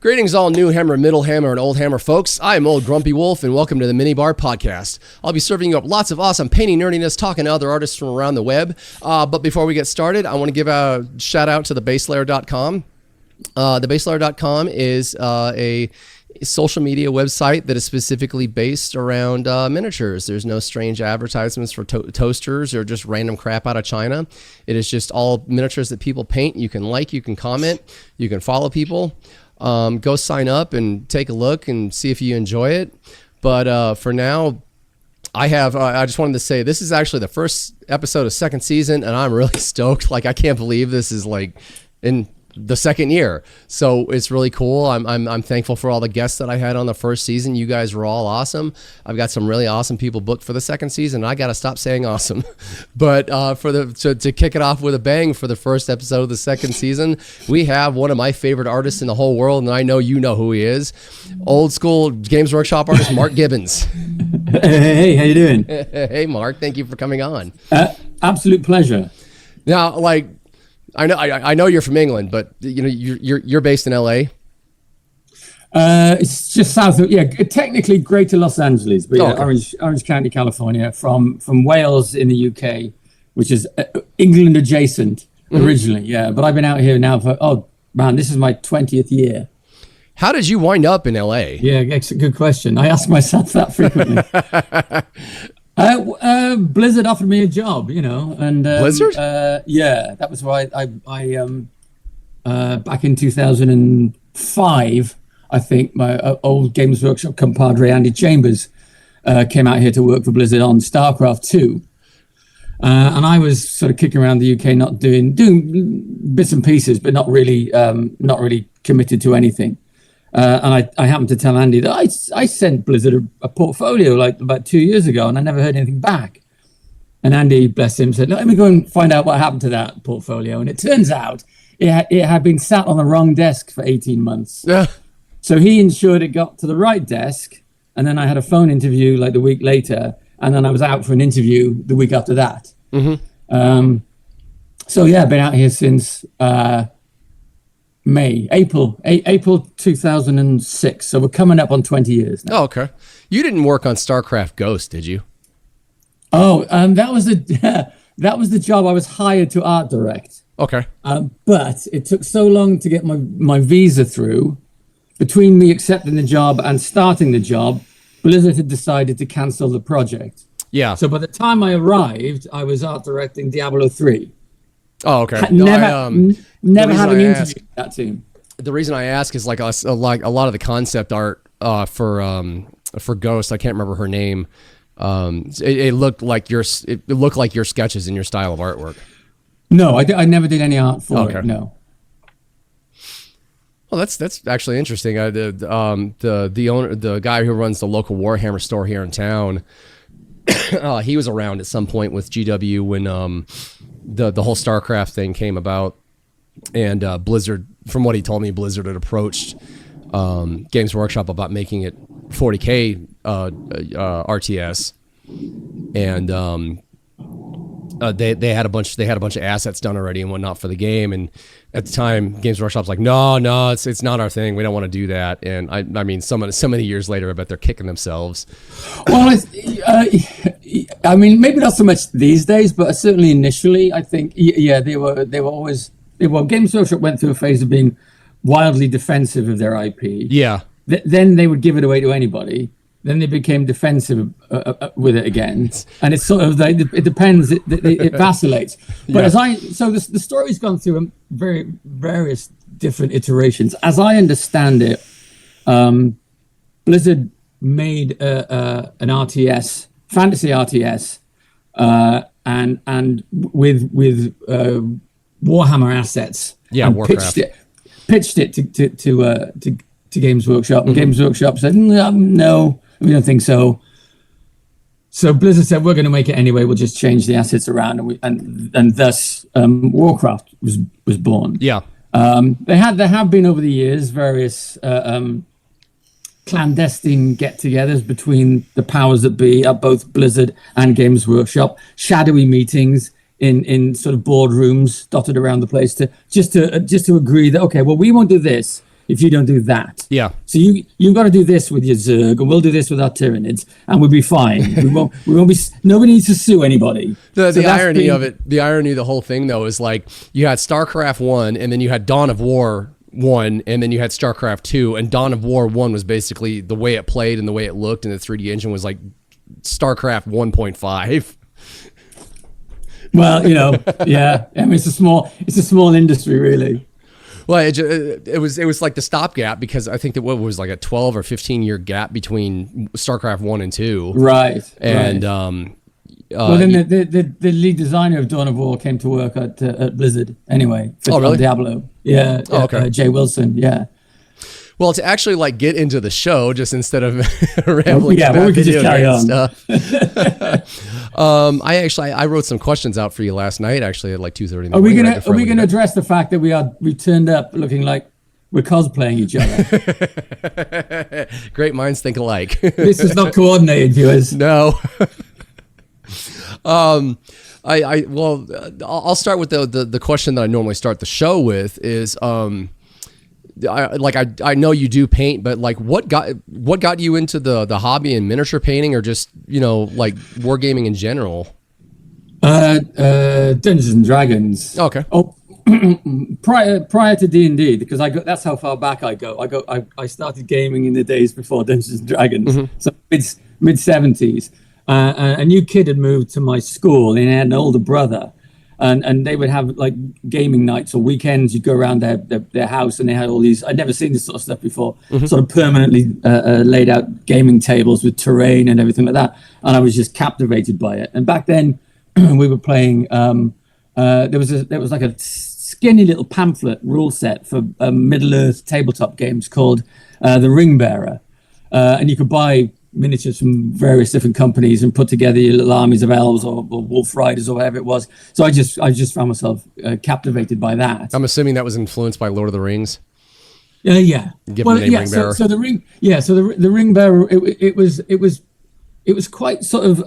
Greetings all new Hammer, middle Hammer, and old Hammer folks. I am OldGrumpyWolf, and welcome to the Minibar Podcast. I'll be serving you up lots of awesome painting nerdiness, talking to other artists from around the web. But before we get started, I want to give a shout out to thebaselayer.com. Thebaselayer.com is a social media website that is specifically based around miniatures. There's no strange advertisements for toasters or just random crap out of China. It is just all miniatures that people paint. You can like, you can comment, you can follow people. Go sign up and take a look and see if you enjoy it. But for now, I just wanted to say this is actually the first episode of second season, and I'm really stoked. Like, I can't believe this is like in the second year. So it's really cool. I'm thankful for all the guests that I had on the first season. You guys were all awesome. I've got some really awesome people booked for the second season. I got to stop saying awesome. But to kick it off with a bang for the first episode of the second season, we have one of my favorite artists in the whole world, and I know you know who he is. Old school Games Workshop artist Mark Gibbons. Hey, how you doing? Hey, Mark. Thank you for coming on. Absolute pleasure. Now, like, I know you're from England, but you know you're based in LA. It's just south of technically Greater Los Angeles, but yeah, okay. Orange County, California. From Wales in the UK, which is England adjacent originally. Yeah, but I've been out here now for this is my 20th year. How did you wind up in LA? Yeah, it's a good question. I ask myself that frequently. Blizzard offered me a job, and Blizzard? Yeah, that was why I back in 2005, I think my old Games Workshop compadre Andy Chambers came out here to work for Blizzard on StarCraft 2, and I was sort of kicking around the UK, not doing bits and pieces, but not really committed to anything. And I happened to tell Andy that I sent Blizzard a portfolio like about 2 years ago, and I never heard anything back. And Andy, bless him, said, let me go and find out what happened to that portfolio. And it turns out it had been sat on the wrong desk for 18 months. Yeah. So he ensured it got to the right desk. And then I had a phone interview like the week later. And then I was out for an interview the week after that. Mm-hmm. So yeah, I've been out here since April 2006. So we're coming up on 20 years now. Oh, okay. You didn't work on StarCraft Ghost, did you? Oh, that was the job I was hired to art direct. Okay. But it took so long to get my visa through. Between me accepting the job and starting the job, Blizzard had decided to cancel the project. Yeah. So by the time I arrived, I was art directing Diablo 3. Oh, okay. Never had an interview with that team. The reason I ask is like a lot of the concept art for Ghost. I can't remember her name. It looked like your sketches and your style of artwork. No, I never did any art for it. No. Well, that's actually interesting. The owner, the guy who runs the local Warhammer store here in town, he was around at some point with GW when the whole StarCraft thing came about, and Blizzard, from what he told me, Blizzard had approached Games Workshop about making it 40K RTS, and they had a bunch of assets done already and whatnot for the game, and at the time Games Workshop's like, no, it's not our thing, we don't want to do that. And I mean, so many years later, I bet they're kicking themselves. Well, I mean, maybe not so much these days, but certainly initially, I think, they were always, Games Workshop went through a phase of being wildly defensive of their IP. Yeah. Then they would give it away to anybody. Then they became defensive with it again, and it's sort of it depends. It vacillates. But yeah. The story's gone through various different iterations. As I understand it, Blizzard made an RTS, fantasy RTS, and with Warhammer assets. Yeah, Warcraft. Pitched it to Games Workshop, and Games Workshop said, no, we don't think so. So Blizzard said, we're going to make it anyway. We'll just change the assets around, and thus Warcraft was born. Yeah. There have been over the years various clandestine get-togethers between the powers that be at both Blizzard and Games Workshop, shadowy meetings in sort of boardrooms dotted around the place to agree that, okay, well, we won't do this, if you don't do that. Yeah. So you've got to do this with your Zerg, and we'll do this with our Tyranids, and we'll be fine. we won't be. Nobody needs to sue anybody. The irony of it, the irony of the whole thing though, is like you had StarCraft 1, and then you had Dawn of War 1, and then you had StarCraft 2, and Dawn of War 1 was basically the way it played and the way it looked, and the 3D engine was like StarCraft 1.5. Well, yeah. I mean, it's a small industry, really. Well, it was like the stopgap, because I think that what was like a 12 or 15 year gap between StarCraft 1 and 2. Right. And right. Well, then the lead designer of Dawn of War came to work at Blizzard anyway. Oh, really? Diablo. Yeah. Oh, okay. Jay Wilson. Yeah. Well, to actually like get into the show, just instead of rambling yeah, about we could video just carry game on. stuff. I wrote some questions out for you last night, actually at like 2:30 in the morning. Are we gonna address the fact that we turned up looking like we're cosplaying each other? Great minds think alike. This is not coordinated, viewers. No. I'll start with the question that I normally start the show with is I know you do paint, but like what got you into the hobby in miniature painting, or just like wargaming in general? Dungeons and Dragons. Okay. Oh, prior to D&D, because that's how far back I go. I started gaming in the days before Dungeons and Dragons, so mid 70s. A new kid had moved to my school, and he had an older brother. And they would have like gaming nights or weekends. You'd go around their house, and they had all these. I'd never seen this sort of stuff before. Sort of permanently laid out gaming tables with terrain and everything like that. And I was just captivated by it. And back then, we were playing. There was like a skinny little pamphlet rule set for Middle Earth tabletop games called the Ring Bearer, and you could buy miniatures from various different companies and put together your little armies of elves or wolf riders or whatever it was. So I just found myself captivated by that. I'm assuming that was influenced by Lord of the Rings. Yeah. Given the name Ring Bearer. So the ring. Yeah. So the Ring Bearer. It was quite sort of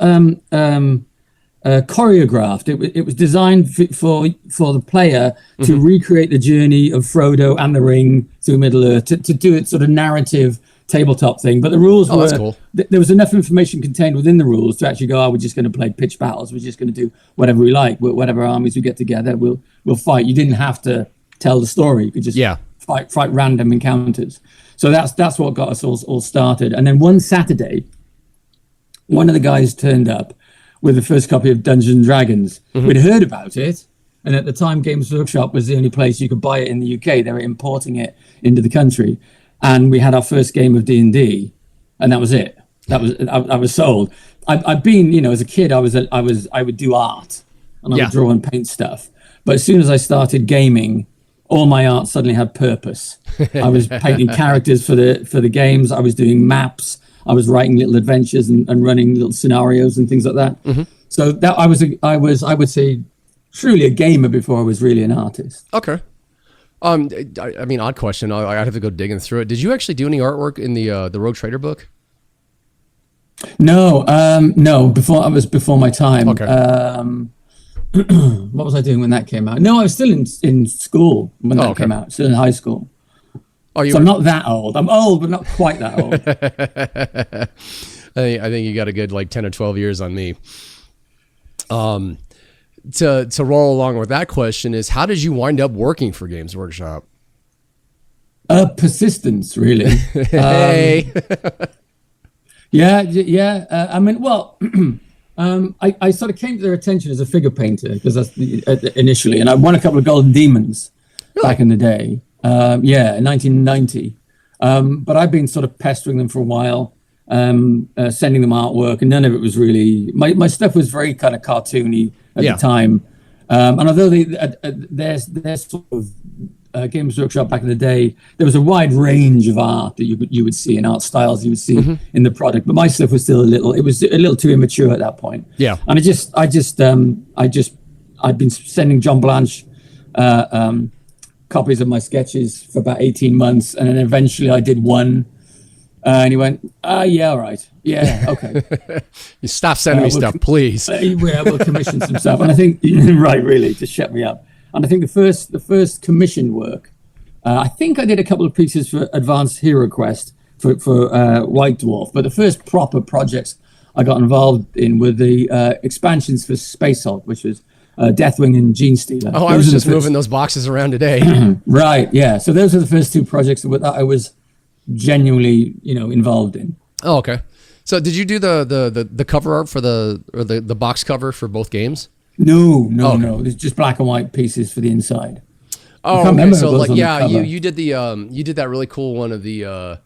choreographed. It was designed for the player to recreate the journey of Frodo and the ring through Middle Earth, to do it sort of narrative tabletop thing. But the rules were, that's cool. There was enough information contained within the rules to actually go, we're just going to play pitch battles, we're just going to do whatever we like, whatever armies we get together, we'll fight. You didn't have to tell the story, you could just fight random encounters. So that's what got us all started. And then one Saturday, one of the guys turned up with the first copy of Dungeons and Dragons. We'd heard about it, and at the time Games Workshop was the only place you could buy it in the UK. They were importing it into the country. And we had our first game of D&D, and that was it. I was sold. I've been, as a kid, I would do art, and I would draw and paint stuff. But as soon as I started gaming, all my art suddenly had purpose. I was painting characters for the games. I was doing maps. I was writing little adventures and running little scenarios and things like that. So that I would say, truly a gamer before I was really an artist. Okay. I mean, odd question. I have to go digging through it. Did you actually do any artwork in the Rogue Trader book? No. Before my time. Okay. What was I doing when that came out? No, I was still in school when that came out. Still in high school. Oh, I'm not that old. I'm old, but not quite that old. I think you got a good like 10 or 12 years on me. To roll along with that question is, how did you wind up working for Games Workshop? Persistence, really. Hey. Yeah. I mean, well, I sort of came to their attention as a figure painter, because that's initially, and I won a couple of Golden Demons back in the day. In 1990. But I've been sort of pestering them for a while, sending them artwork, and none of it was really, my stuff was very kind of cartoony at the time. And although there's sort of Games Workshop back in the day, there was a wide range of art that you would see, and art styles you would see in the product. But my stuff was still a little too immature at that point. Yeah. And I'd been sending John Blanche copies of my sketches for about 18 months, and then eventually I did one. And he went, yeah, all right. Yeah, okay. You stop sending me stuff, please. We'll commission some stuff. And I think, right, really, to shut me up. And I think the first commissioned work I think I did a couple of pieces for Advanced Hero Quest for White Dwarf, but the first proper projects I got involved in were the expansions for Space Hulk, which was Deathwing and Gene Stealer. Oh, I was just moving those boxes around today. Right, yeah. So those are the first two projects that I was genuinely, involved in. Oh, okay. So did you do the cover art for the box cover for both games? No. It's just black and white pieces for the inside. Oh, okay. So like, yeah, you did you did that really cool one of the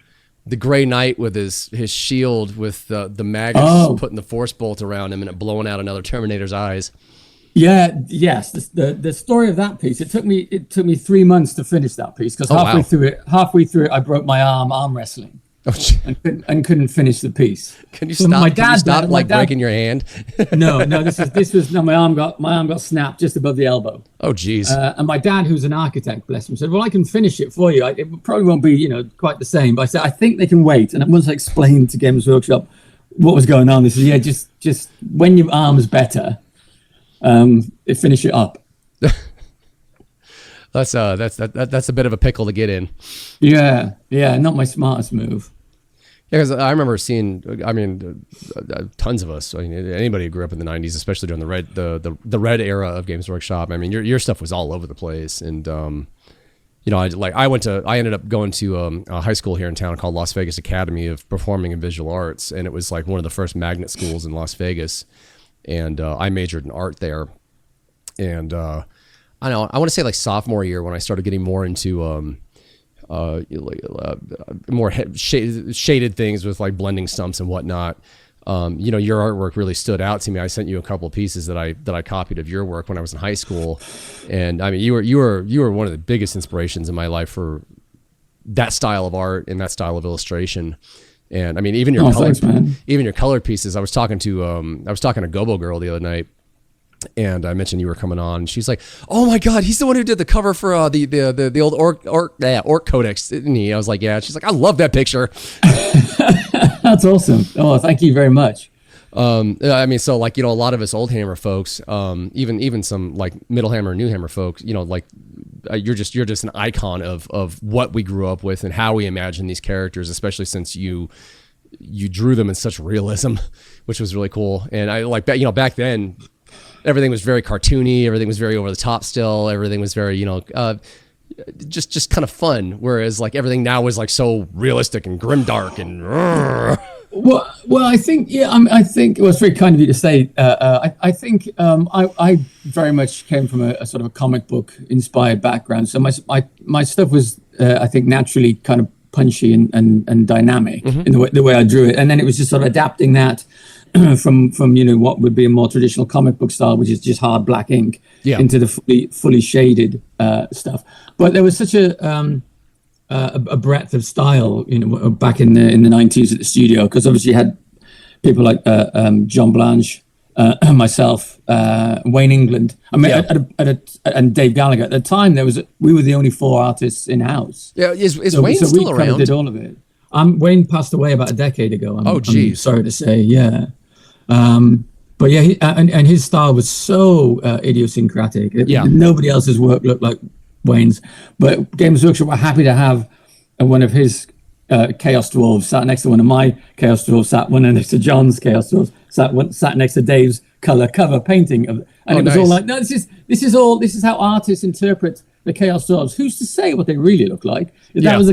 Grey Knight with his shield with the Magus putting the Force bolt around him and it blowing out another Terminator's eyes. Yeah, yes. The story of that piece, it took me 3 months to finish that piece because halfway through it, I broke my arm wrestling. And couldn't finish the piece. Can you stop breaking your hand? No. My arm got snapped just above the elbow. Oh, geez. And my dad, who's an architect, bless him, said, "Well, I can finish it for you. It probably won't be, quite the same." But I said, "I think they can wait." And once I explained to Games Workshop what was going on, they said, "Yeah, just when your arm's better, finish it up." That's a bit of a pickle to get in. Yeah, not my smartest move. Yeah, because I remember seeing, tons of us. Anybody who grew up in the '90s, especially during the red era of Games Workshop. I mean, your stuff was all over the place, and I ended up going to a high school here in town called Las Vegas Academy of Performing and Visual Arts, and it was like one of the first magnet schools in Las Vegas, and I majored in art there, and I want to say like sophomore year when I started getting more into more shaded things with like blending stumps and whatnot. Your artwork really stood out to me. I sent you a couple of pieces that I copied of your work when I was in high school, and I mean you were one of the biggest inspirations in my life for that style of art and that style of illustration. And I mean even your colored pieces. I was talking to Gobo Girl the other night. And I mentioned you were coming on, and she's like, "Oh my God, he's the one who did the cover for the old Orc Codex, didn't he?" I was like, "Yeah." She's like, "I love that picture." That's awesome. Oh, thank you very much. So like a lot of us old Hammer folks, even some like Middle Hammer, New Hammer folks, you're just an icon of what we grew up with and how we imagine these characters, especially since you drew them in such realism, which was really cool. And I like that, back then. Everything was very cartoony. Everything was very over the top still. Everything was very, just kind of fun. Whereas like everything now is like so realistic and grimdark and. Well, I think, I think it was very kind of you to say. I think I very much came from a sort of a comic book inspired background. So my stuff was, I think, naturally kind of punchy and dynamic in the way I drew it. And then it was just sort of adapting that. From what would be a more traditional comic book style, which is just hard black ink, into the fully shaded stuff. But there was such a breadth of style, back in the 90s at the studio, because obviously you had people like John Blanche, myself, Wayne England. I mean, and Dave Gallagher. At the time, we were the only 4 artists in house. Yeah, is Wayne still around? So we kind of did all of it. Wayne passed away about a decade ago. I'm sorry to say, yeah. But yeah, and his style was so idiosyncratic. Nobody else's work looked like Wayne's. But Games Workshop were happy to have one of his Chaos Dwarves sat next to one of my Chaos Dwarves, sat one next to John's Chaos Dwarves, sat next to Dave's cover painting of, and it was all like, no, this is how artists interpret the Chaos Dwarves. Who's to say what they really look like? That was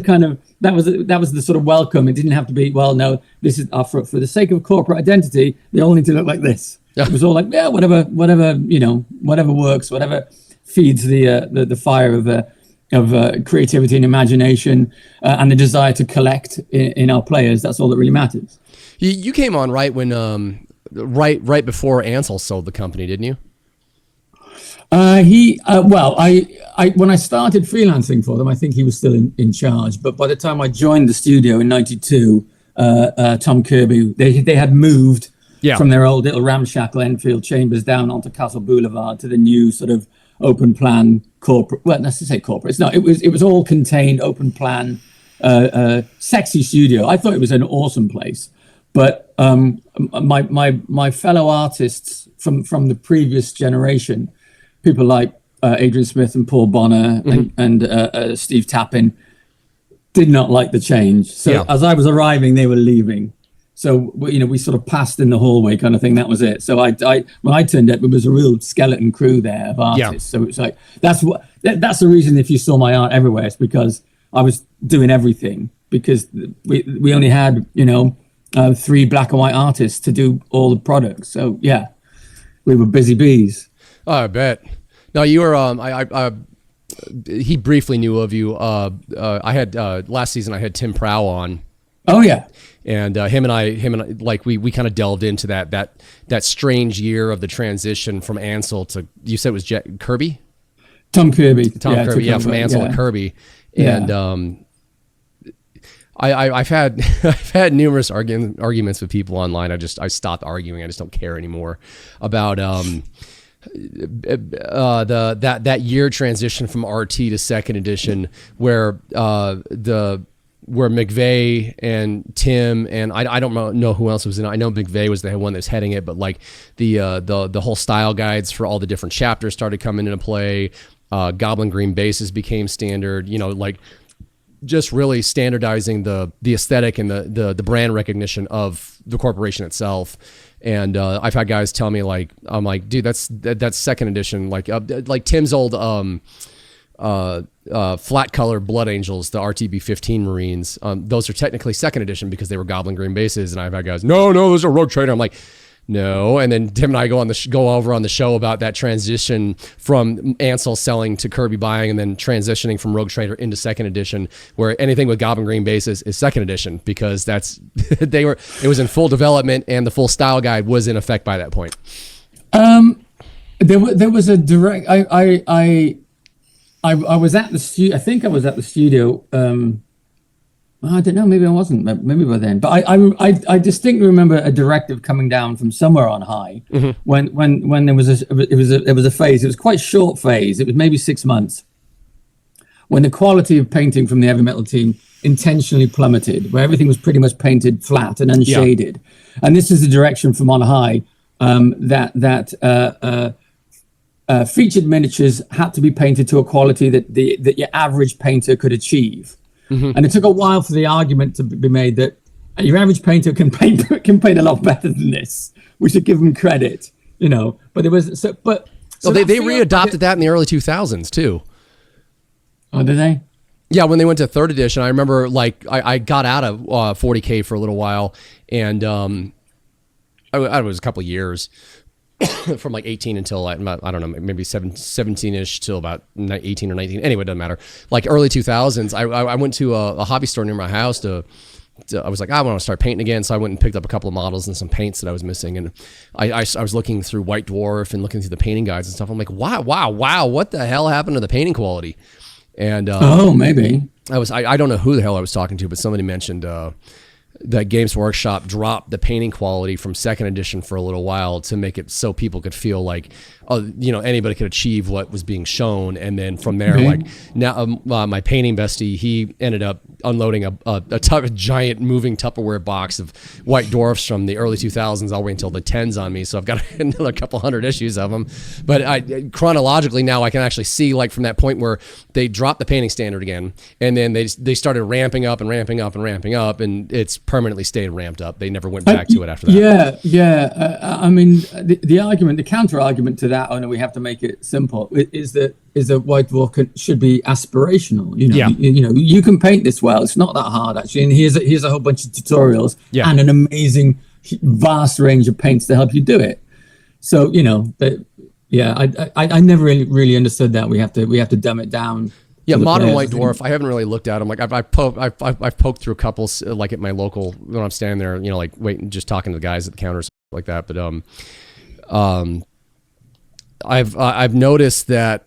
the sort of welcome. It didn't have to be, well, no, this is for the sake of corporate identity, they all need to look like this. It was all like, yeah, whatever works, whatever feeds the fire of creativity and imagination, and the desire to collect in our players. That's all that really matters. You came on right when right before Ansel sold the company, didn't you? I when I started freelancing for them, I think he was still in charge. But by the time I joined the studio in '92, Tom Kirby, they had moved from their old little ramshackle Enfield chambers down onto Castle Boulevard to the new sort of open plan corporate. Well, let's say corporate. It's not. It was all contained, open plan, sexy studio. I thought it was an awesome place. But my fellow artists from the previous generation, people like Adrian Smith and Paul Bonner and Steve Tappin did not like the change. So as I was arriving, they were leaving. So we sort of passed in the hallway kind of thing. That was it. So I when I turned up, it was a real skeleton crew there of artists. So it's like that's the reason if you saw my art everywhere, it's because I was doing everything, because we only had 3 black and white artists to do all the products. So yeah, we were busy bees. Oh, I bet. No, you were. He briefly knew of you. I had last season. I had Tim Prow on. Oh yeah. And him and I, like we kind of delved into that strange year of the transition from Ansel to, you said it was Kirby? Tom Kirby. From Ansel to Kirby. And I've had numerous arguments with people online. I stopped arguing. I just don't care anymore about that year transition from RT to second edition, where McVeigh and Tim and I don't know who else was in it. I know McVeigh was the one that was heading it, but like the whole style guides for all the different chapters started coming into play. Goblin green bases became standard. Like just really standardizing the aesthetic and the brand recognition of the corporation itself. And I've had guys tell me I'm like, dude, that's second edition. Like Tim's old flat color Blood Angels, the RTB-15 Marines. Those are technically second edition because they were Goblin green bases. And I've had guys, no, those are Rogue Trader. I'm like, no. And then Tim and I go over on the show about that transition from Ansel selling to Kirby buying, and then transitioning from Rogue Trader into second edition, where anything with Goblin green bases is second edition, because it was in full development and the full style guide was in effect by that point. There was a direct. I was at the studio. I think I was at the studio. I don't know. Maybe I wasn't. Maybe by then. But I distinctly remember a directive coming down from somewhere on high when there was a phase. It was quite a short phase. It was maybe 6 months, when the quality of painting from the heavy metal team intentionally plummeted, where everything was pretty much painted flat and unshaded. Yeah. And this is the direction from on high that featured miniatures had to be painted to a quality that your average painter could achieve. And it took a while for the argument to be made that your average painter can paint a lot better than this. We should give them credit, But there was they readopted that in the early 2000s too. Oh, did they? Yeah, when they went to third edition, I remember I got out of 40K for a little while, and I was a couple of years. From 18 until I don't know, maybe 17-ish till about 18 or 19. Anyway, it doesn't matter. Like early 2000s, I went to a hobby store near my house I was like, I want to start painting again. So I went and picked up a couple of models and some paints that I was missing. And I was looking through White Dwarf and looking through the painting guides and stuff. I'm like, wow, what the hell happened to the painting quality? And maybe. I don't know who the hell I was talking to, but somebody mentioned that Games Workshop dropped the painting quality from second edition for a little while to make it so people could feel like, anybody could achieve what was being shown. And then from there, now my painting bestie, he ended up unloading a giant moving Tupperware box of White Dwarfs from the early 2000s all the way until the 10s on me. So I've got another couple hundred issues of them. But chronologically now I can actually see from that point where they dropped the painting standard again, and then they started ramping up, and it's permanently stayed ramped up. They never went back to it after that. I mean, the counter argument to that, we have to make it simple, is that White Dwarf should be aspirational. You can paint this well. It's not that hard actually. And here's a whole bunch of tutorials and an amazing vast range of paints to help you do it. So I never really understood that. We have to dumb it down. Yeah, modern White Dwarf. I haven't really looked at them. Like I've poked through a couple, like at my local when I'm standing there, waiting, just talking to the guys at the counters like that. But I've noticed that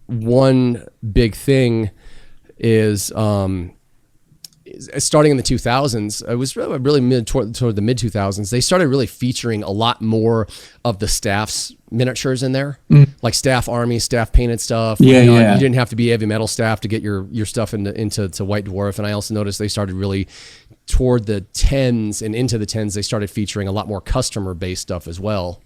one big thing is starting in the 2000s. It was really toward the mid 2000s. They started really featuring a lot more of the staff's miniatures in there, like staff army, staff painted stuff. You didn't have to be heavy metal staff to get your stuff into White Dwarf. And I also noticed they started really toward the 10s and into the 10s. They started featuring a lot more customer based stuff as well.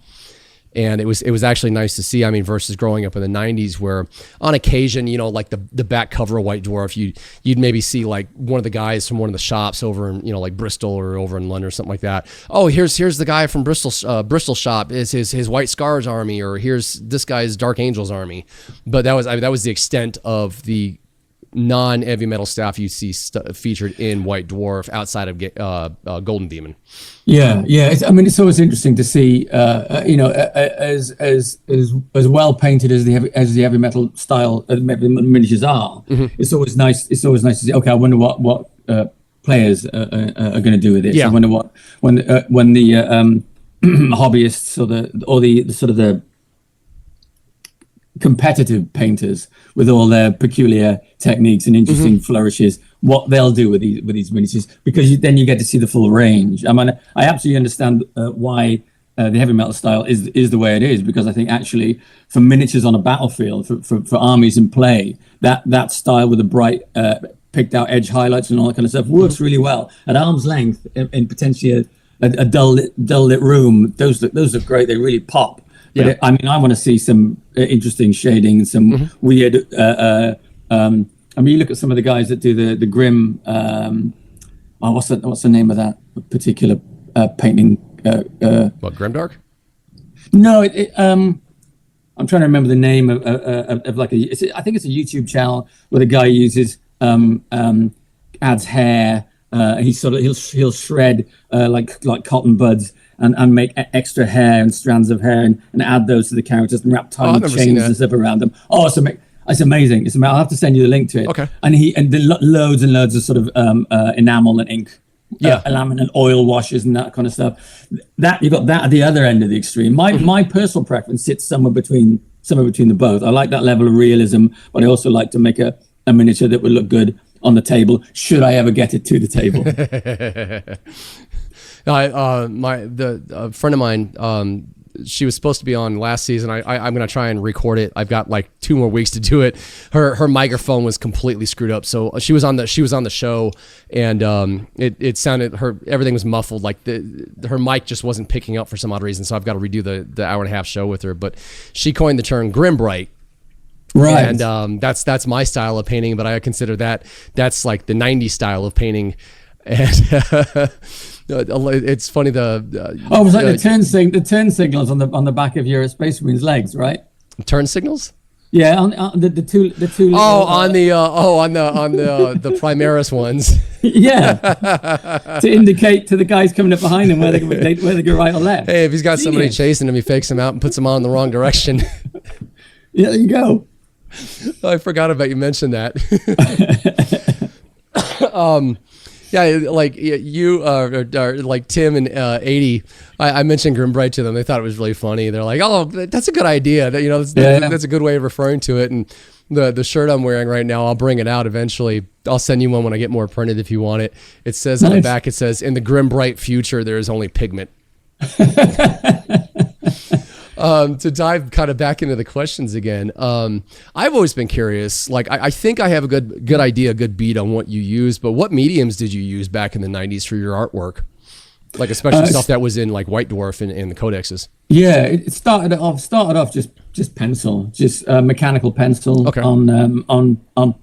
And it was actually nice to see. I mean, versus growing up in the 90s where on occasion, you know, like the back cover of White Dwarf, you'd maybe see like one of the guys from one of the shops over in, you know, like Bristol or over in London or something like that. Oh, here's the guy from Bristol shop is his White Scars army, or here's this guy's Dark Angels army. But that was the extent of the non-heavy metal stuff you see featured in White Dwarf outside of Golden Demon. Yeah. It's always interesting to see, you know, as well painted as the heavy metal style miniatures are. Mm-hmm. It's always nice to see. Okay, I wonder what players are going to do with this. Yeah. I wonder what when the hobbyists or the sort of the competitive painters with all their peculiar techniques and interesting flourishes, what they'll do with these miniatures, because then you get to see the full range. I mean, I absolutely understand why the heavy metal style is the way it is, because I think actually for miniatures on a battlefield, for armies in play, that style with the bright picked out edge highlights and all that kind of stuff works really well at arm's length in potentially a dull lit room. Those look great. They really pop. But I mean, I want to see some interesting shading and some weird. I mean, you look at some of the guys that do the grim. What's the name of that particular painting? What, Grimdark? No, I'm trying to remember the name of like I think it's a YouTube channel where the guy uses adds hair. He'll shred like cotton buds. And make extra hair and strands of hair and add those to the characters and wrap tiny chains and stuff around them. Oh, it's amazing. I'll have to send you the link to it. Okay. And loads and loads of sort of enamel and ink, laminate oil washes and that kind of stuff. That you got that at the other end of the extreme. My personal preference sits somewhere between the both. I like that level of realism, but I also like to make a miniature that would look good on the table. Should I ever get it to the table? A friend of mine, she was supposed to be on last season. I'm going to try and record it. I've got like 2 more weeks to do it. Her microphone was completely screwed up. So she was on the show, and it sounded, everything was muffled. Like her mic just wasn't picking up for some odd reason. So I've got to redo the hour and a half show with her, but she coined the term grim bright. Right. And that's my style of painting, but I consider that's like the 90s style of painting. And it's funny it was like the turn signals on the back of your Space Marine's legs, right? Turn signals? Yeah, on the two. On the Primaris ones. Yeah, to indicate to the guys coming up behind him where they go right or left. Hey, if he's got somebody chasing him, he fakes him out and puts them on in the wrong direction. Yeah, there you go. I forgot about you mentioned that. Yeah, like you, like Tim and 80. I mentioned Grimbright to them. They thought it was really funny. They're like, "Oh, that's a good idea. That's a good way of referring to it." And the shirt I'm wearing right now, I'll bring it out eventually. I'll send you one when I get more printed if you want it. It says on the back, it says, "In the Grimbright future, there is only pigment." To dive kind of back into the questions again, I've always been curious. Like, I think I have a good idea, a good beat on what you use, but what mediums did you use back in the 90s for your artwork? Like, especially stuff that was in like White Dwarf and the codexes. Yeah, it started off just pencil, just mechanical pencil on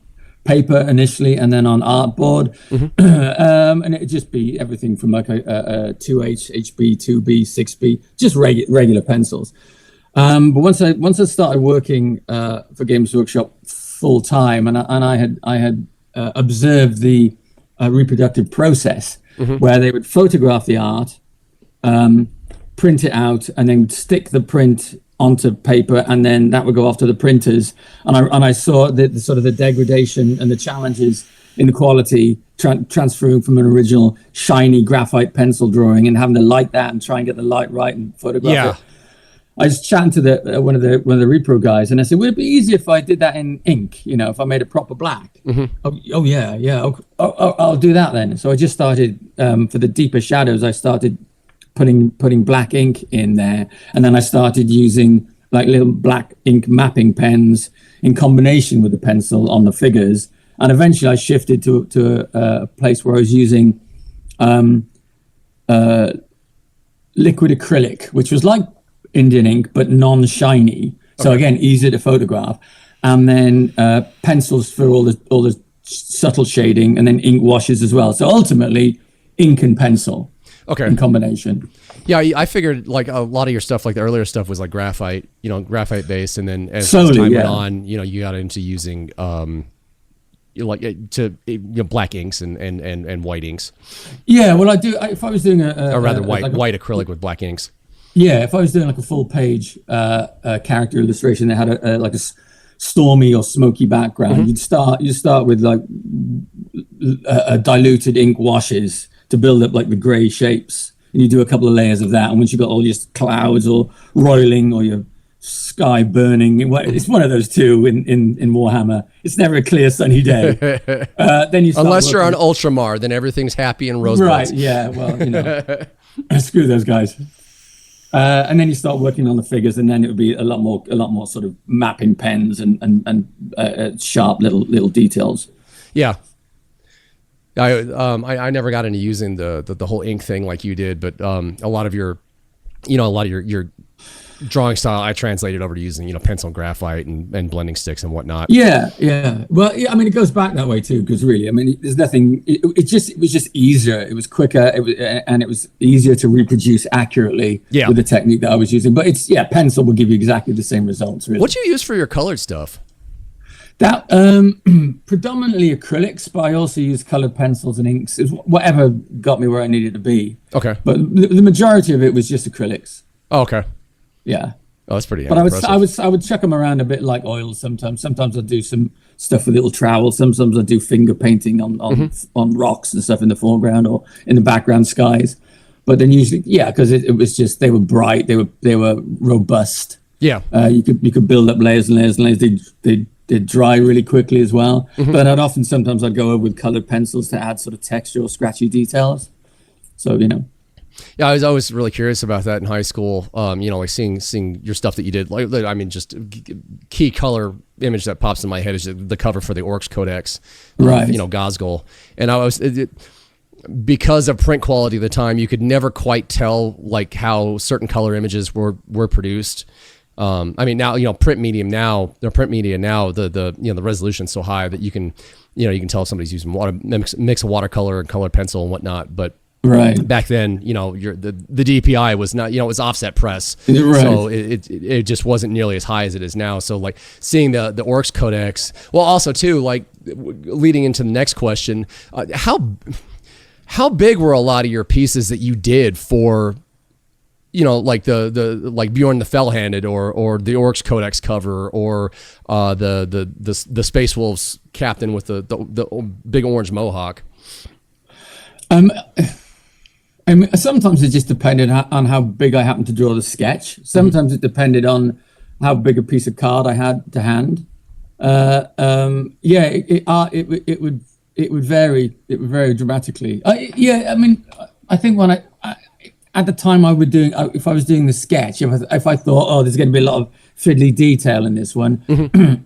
paper initially, and then on artboard, and it'd just be everything from like a 2H, HB, 2B, 6B, just regular pencils. But once I started working for Games Workshop full time, and I had observed the reproductive process, where they would photograph the art, print it out, and then stick the print onto paper, and then that would go off to the printers. And I saw the sort of the degradation and the challenges in the quality transferring from an original shiny graphite pencil drawing and having to light that and try and get the light right and photograph it. I was chatting to one of the repro guys, and I said, would it be easier if I did that in ink? You know, if I made it proper black? Oh yeah. I'll do that then. So I just started for the deeper shadows. I started putting black ink in there, and then I started using like little black ink mapping pens in combination with the pencil on the figures, and eventually I shifted to a place where I was using liquid acrylic, which was like Indian ink, but non-shiny. So again, easier to photograph. And then pencils for all the subtle shading, and then ink washes as well. So ultimately, ink and pencil in combination. Yeah, I figured like a lot of your stuff, like the earlier stuff, was like graphite based, and then as Slowly, time went on, you got into using black inks and white inks. Yeah, well, I do. If I was doing white acrylic with black inks. Yeah, if I was doing like a full page character illustration that had a stormy or smoky background, you'd start with like diluted ink washes to build up like the gray shapes, and you do a couple of layers of that. And once you've got all your clouds or roiling or your sky burning, it's one of those two in Warhammer. It's never a clear sunny day. Then you unless you're on Ultramar, then everything's happy and rosebuds. Right? Yeah. Well, screw those guys. And then you start working on the figures, and then it would be a lot more sort of mapping pens and sharp little details. Yeah. I never got into using the whole ink thing like you did, but a lot of your drawing style I translated over to using pencil and graphite and blending sticks and whatnot. Yeah. Well, yeah, I mean, it goes back that way too, because really, I mean, there's nothing. It was just easier. It was quicker. It was easier to reproduce accurately with the technique that I was using. But pencil will give you exactly the same results. Really. What do you use for your colored stuff? That predominantly acrylics, but I also use colored pencils and inks. It was whatever got me where I needed to be. Okay. But the majority of it was just acrylics. Oh, okay. Yeah. Oh, that's pretty. But I would chuck them around a bit like oil sometimes. Sometimes I do some stuff with little trowels. Sometimes I do finger painting on rocks and stuff in the foreground or in the background skies. But then usually, because it was just, they were bright, they were robust. Yeah. You could build up layers and layers and layers. They'd dry really quickly as well. But sometimes I'd go over with colored pencils to add sort of texture or scratchy details. So, Yeah, I was always really curious about that in high school. Like seeing your stuff that you did. Like, I mean, just key color image that pops in my head is the cover for the Orcs Codex, right? Gosgol, and I was because of print quality at the time, you could never quite tell like how certain color images were produced. I mean, now print media now, the resolution's so high that you can tell if somebody's using mix of watercolor and colored pencil and whatnot, but. Right. Back then, the DPI was not, it was offset press, right. So it just wasn't nearly as high as it is now. So like seeing the Orcs Codex, well, also too, like leading into the next question, how big were a lot of your pieces that you did for, like like Bjorn the Fell-Handed or the Orcs Codex cover or the Space Wolves captain with the big orange mohawk? I mean, sometimes it just depended on how big I happened to draw the sketch. Sometimes it depended on how big a piece of card I had to hand. It would vary. It would vary dramatically. I mean, I think when I at the time if I was doing the sketch, if I thought, there's going to be a lot of fiddly detail in this one,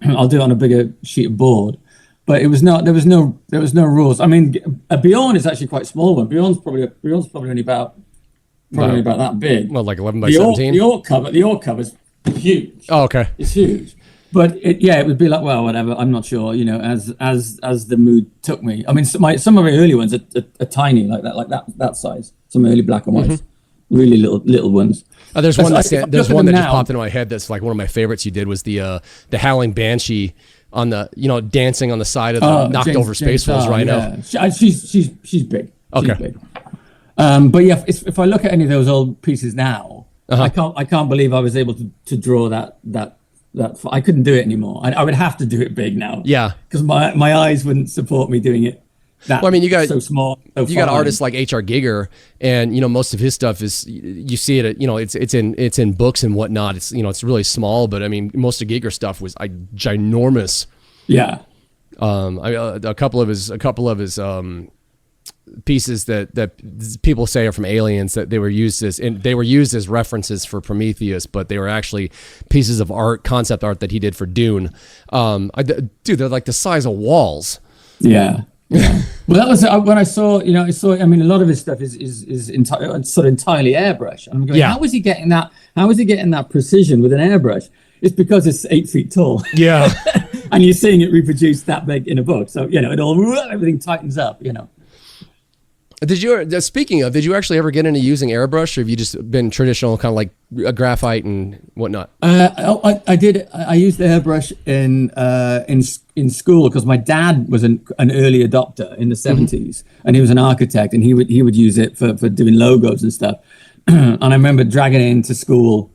I'll do it on a bigger sheet of board. But it was not. There was no rules. I mean, a Bjorn is actually quite a small one. Bjorn's probably only about that big. Well, like 11 by 17. The Orc cover's huge. Oh, okay. It's huge. But it would be like, well, whatever. I'm not sure. As the mood took me. I mean, some of my early ones are tiny, like that size. Some early black and whites, really little ones. There's one that just popped into my head. That's like one of my favorites. You did was the Howling Banshee. On the dancing on the side of the knocked over Space Wolves Rhino. Yeah. She's big. Okay. She's big. But yeah, if I look at any of those old pieces now, I can't believe I was able to draw that. I couldn't do it anymore. I would have to do it big now. Yeah. Because my eyes wouldn't support me doing it. Well, I mean, you got so small. You got artists like H.R. Giger, and most of his stuff is you see it. It's in books and whatnot. It's it's really small, but I mean, most of Giger's stuff was ginormous. Yeah. A couple of his pieces that people say are from Aliens that they were used as references for Prometheus, but they were actually pieces of concept art that he did for Dune. Dude, they're like the size of walls. Yeah. Yeah. Well, that was when I saw, I mean, a lot of his stuff is sort of entirely airbrush. And I'm going, how was he getting that? How was he getting that precision with an airbrush? It's because it's 8 feet tall. Yeah. And you're seeing it reproduced that big in a book. So, everything tightens up, Speaking of, did you actually ever get into using airbrush, or have you just been traditional, kind of like a graphite and whatnot? I did. I used the airbrush in school because my dad was an early adopter in the 70s, and he was an architect, and he would use it for doing logos and stuff. And I remember dragging it into school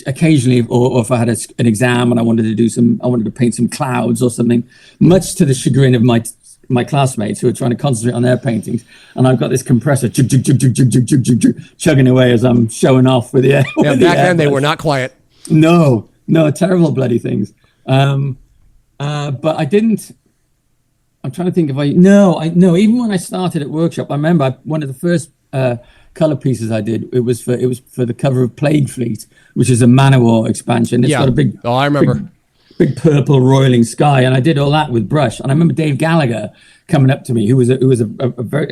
occasionally, or if I had an exam and I wanted to paint some clouds or something, much to the chagrin of my classmates who are trying to concentrate on their paintings, and I've got this compressor chugging away as I'm showing off with the air. Yeah, back then they were not quiet. No, terrible bloody things. But I didn't. I'm trying to think if even when I started at workshop, I remember one of the first color pieces I did. It was for the cover of Plague Fleet, which is a Manowar expansion. It's got a big. Oh, I remember. Big purple roiling sky, and I did all that with brush. And I remember Dave Gallagher coming up to me, who was an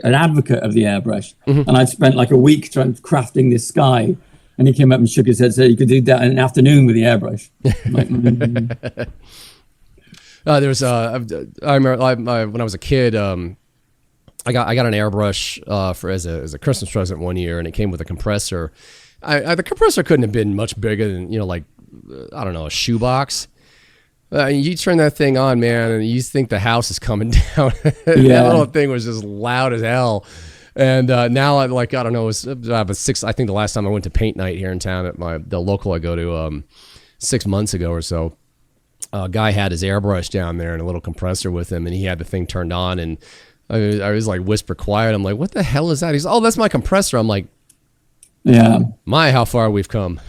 advocate of the airbrush, and I'd spent like a week crafting this sky, and he came up and shook his head, said you could do that in an afternoon with the airbrush. There was I remember when I was a kid, I got an airbrush as a Christmas present one year, and it came with a compressor. The compressor couldn't have been much bigger than I don't know, a shoebox. You turn that thing on, man, and you think the house is coming down. That little thing was just loud as hell. And now I don't know, I think the last time I went to paint night here in town at the local I go to 6 months ago or so, a guy had his airbrush down there and a little compressor with him, and he had the thing turned on, and I was like whisper quiet. I'm like, what the hell is that? He's, oh, that's my compressor. I'm like, yeah. My, how far we've come.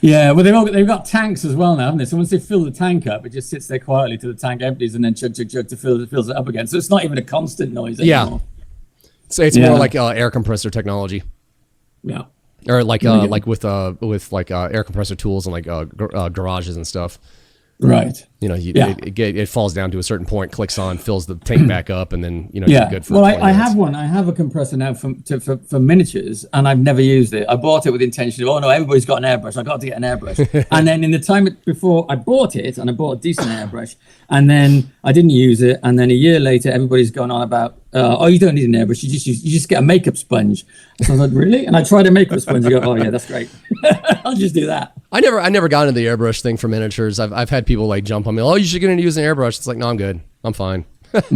Yeah, well, they've got tanks as well now, haven't they? So once they fill the tank up, it just sits there quietly till the tank empties, and then chug to fills it up again. So it's not even a constant noise anymore. Yeah. So it's more like air compressor technology. Yeah. Or like with air compressor tools and like garages and stuff. Right. It falls down to a certain point, clicks on, fills the tank back up, and then you're good for. Well, I have one. I have a compressor now for miniatures, and I've never used it. I bought it with the intention of, everybody's got an airbrush. I got to get an airbrush. And then in the time before I bought it, and I bought a decent airbrush, and then I didn't use it, and then a year later, everybody's gone on about, you don't need an airbrush. You just get a makeup sponge. So I was like, really? And I tried a makeup sponge. I go, oh yeah, that's great. I'll just do that. I never got into the airbrush thing for miniatures. I've had people like jump on me. Oh, you should get into using an airbrush. It's like, no, I'm good. I'm fine. It's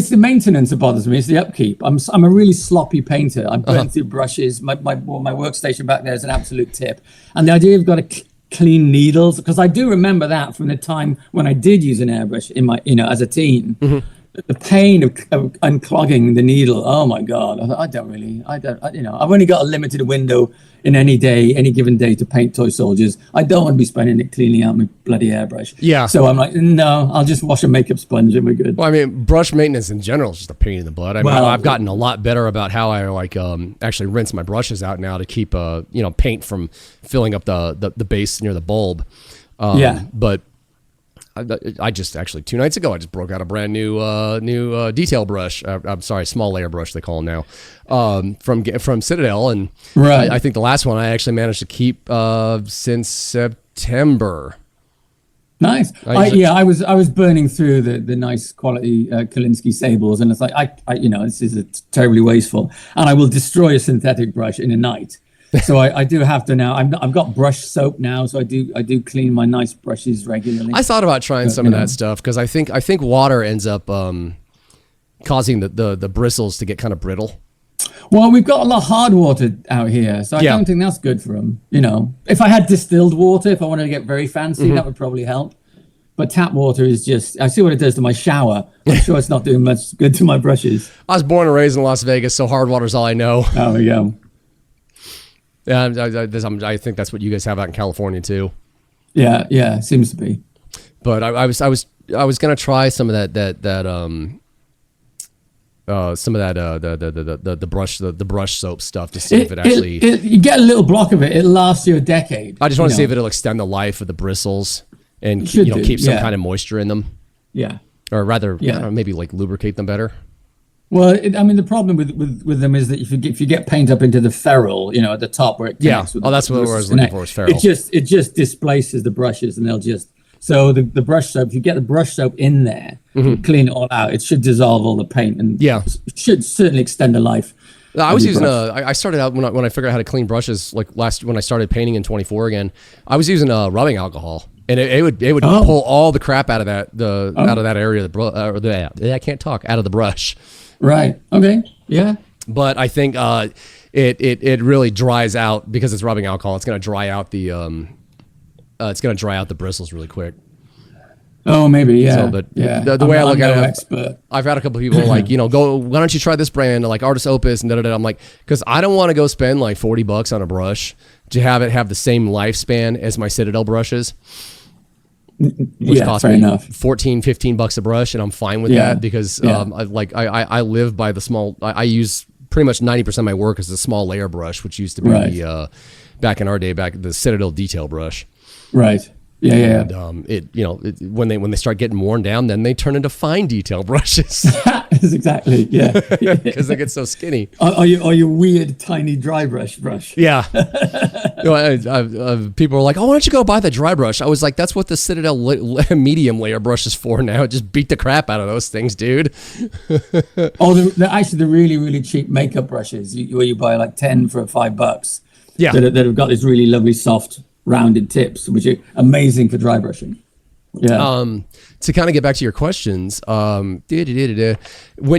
the maintenance that bothers me. It's the upkeep. I'm a really sloppy painter. I'm burning through brushes. My workstation back there is an absolute tip. And the idea of got to clean needles, because I do remember that from the time when I did use an airbrush in my as a teen. Mm-hmm. The pain of unclogging the needle. Oh my God. I've only got a limited window in any given day to paint toy soldiers. I don't want to be spending it cleaning out my bloody airbrush. Yeah. So I'm like, no, I'll just wash a makeup sponge and we're good. Well, I mean, brush maintenance in general is just a pain in the butt. I've gotten a lot better about how I actually rinse my brushes out now to keep paint from filling up the base near the bulb. But I just actually 2 nights ago I just broke out a brand new detail brush. I'm sorry, small layer brush they call them now, from Citadel, and I think the last one I actually managed to keep since September. Nice. I was burning through the nice quality Kolinsky sables, and it's like this is terribly wasteful, and I will destroy a synthetic brush in a night. So I do have to now. I've got brush soap now, so I do clean my nice brushes regularly. I thought about trying some of that stuff because I think water ends up causing the bristles to get kind of brittle. Well, we've got a lot of hard water out here, so I don't think that's good for them. If I had distilled water, if I wanted to get very fancy, that would probably help. But tap water is just, I see what it does to my shower. I'm sure it's not doing much good to my brushes. I was born and raised in Las Vegas, so hard water's all I know. Oh, there you go. Yeah, I think that's what you guys have out in California too. Yeah, seems to be. But I was gonna try some of the brush soap stuff to see if it actually. You get a little block of it. It'll last you a decade. I just want to see if it'll extend the life of the bristles. and keep some kind of moisture in them. Yeah. Or rather, maybe like lubricate them better. Well, the problem with them is that if you get paint up into the ferrule, at the top where it connects with that's what I was looking for, is ferrule. It just displaces the brushes, and they'll just... So the brush soap, if you get the brush soap in there, and clean it all out, it should dissolve all the paint, and should certainly extend the life. I was using I started out when I figured out how to clean brushes, like when I started painting in 24 again, I was using rubbing alcohol, and it would pull all the crap out of that out of that area of the I can't talk, out of the brush. Right. Okay. Yeah. But I think it really dries out, because it's rubbing alcohol. It's going to dry out the bristles really quick. Oh, maybe, yeah. So, but the way I look at it, I've had a couple of people like, go, why don't you try this brand, like Artist Opus and da-da-da. I'm like, because I don't want to go spend like $40 on a brush to have it have the same lifespan as my Citadel brushes, which cost me $14-15 a brush, and I'm fine with that, because I live by the small. I use pretty much 90% of my work as a small layer brush, which used to be back in our day, the Citadel detail brush. Right. Yeah. And when they start getting worn down, then they turn into fine detail brushes. Exactly. Yeah. Because they get so skinny. Are you weird tiny dry brush? Yeah. People are like, "Oh, why don't you go buy the dry brush?" I was like, "That's what the Citadel medium layer brush is for now. Just beat the crap out of those things, dude." Actually the really, really cheap makeup brushes where you buy like 10 for $5. Yeah. That have got this really lovely soft rounded tips, which are amazing for dry brushing. Yeah. To kind of get back to your questions, when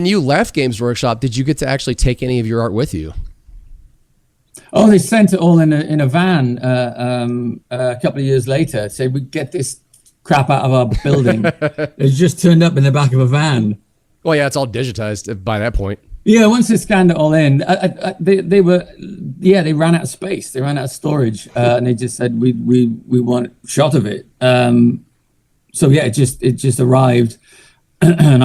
you left Games Workshop, did you get to actually take any of your art with you? Oh, they sent it all in a van a couple of years later. Say, we get this crap out of our building. It just turned up in the back of a van. Well, yeah, it's all digitized by that point. Yeah, once they scanned it all in, they ran out of space. They ran out of storage, and they just said, we want a shot of it. So yeah, it just arrived, and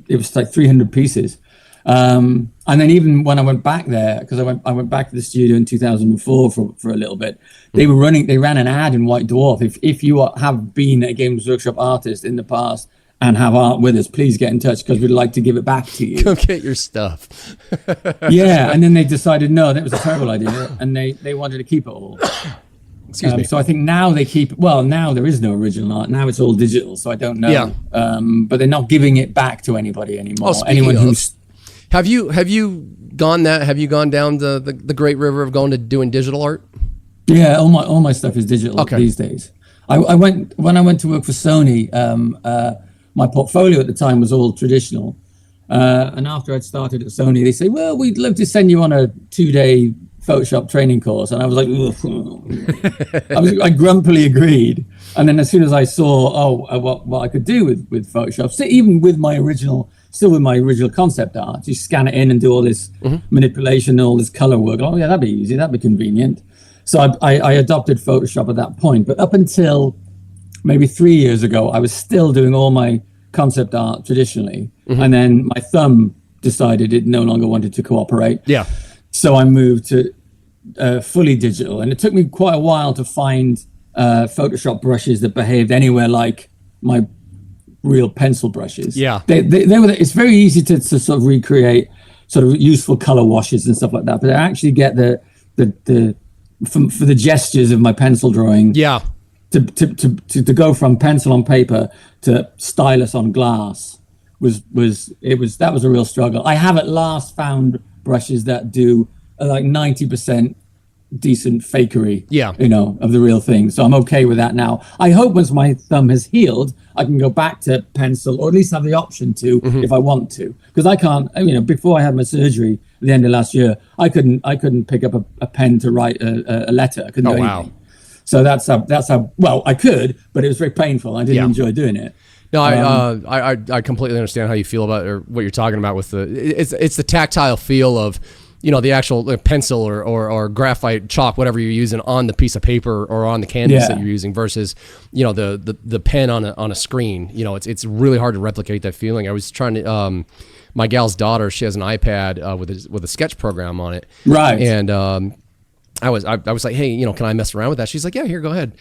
it was like 300 pieces. And then even when I went back there, because I went back to the studio in 2004 for a little bit, they ran an ad in White Dwarf. If you have been a Games Workshop artist in the past and have art with us, please get in touch, because we'd like to give it back to you. Go get your stuff. Yeah, and then they decided, no, that was a terrible idea, and they wanted to keep it all. Excuse me. So I think now now there is no original art. Now it's all digital, so I don't know. Yeah. But they're not giving it back to anybody anymore. Have you gone down the great river of going to doing digital art? Yeah, all my stuff is digital these days. When I went to work for Sony, my portfolio at the time was all traditional. And after I'd started at Sony, they say, well, we'd love to send you on a 2-day Photoshop training course. And I was like, I grumpily agreed. And then as soon as I saw, what I could do with Photoshop, so even with my original concept art, you scan it in and do all this manipulation, all this color work. Oh yeah, that'd be easy. That'd be convenient. So I adopted Photoshop at that point. But up until maybe 3 years ago, I was still doing all my concept art traditionally. And then my thumb decided it no longer wanted to cooperate. Yeah. So I moved to fully digital. And it took me quite a while to find Photoshop brushes that behaved anywhere like my real pencil brushes. Yeah. They were, it's very easy to sort of recreate sort of useful color washes and stuff like that. But I actually get for the gestures of my pencil drawing. Yeah. To go from pencil on paper to stylus on glass that was a real struggle. I have at last found brushes that do like 90% decent fakery, of the real thing. So I'm okay with that now. I hope once my thumb has healed, I can go back to pencil, or at least have the option to if I want to. Because I can't, before I had my surgery at the end of last year, I couldn't pick up a pen to write a letter. I couldn't do anything. So that's how well I could, but it was very painful. I didn't enjoy doing it. No, I completely understand how you feel about, or what you're talking about with it's the tactile feel of, the actual pencil or graphite chalk, whatever you're using on the piece of paper or on the canvas that you're using versus, the pen on a screen. It's really hard to replicate that feeling. I was trying to, my gal's daughter, she has an iPad with a sketch program on it. Right. And I was like, hey, can I mess around with that? She's like, yeah, here, go ahead.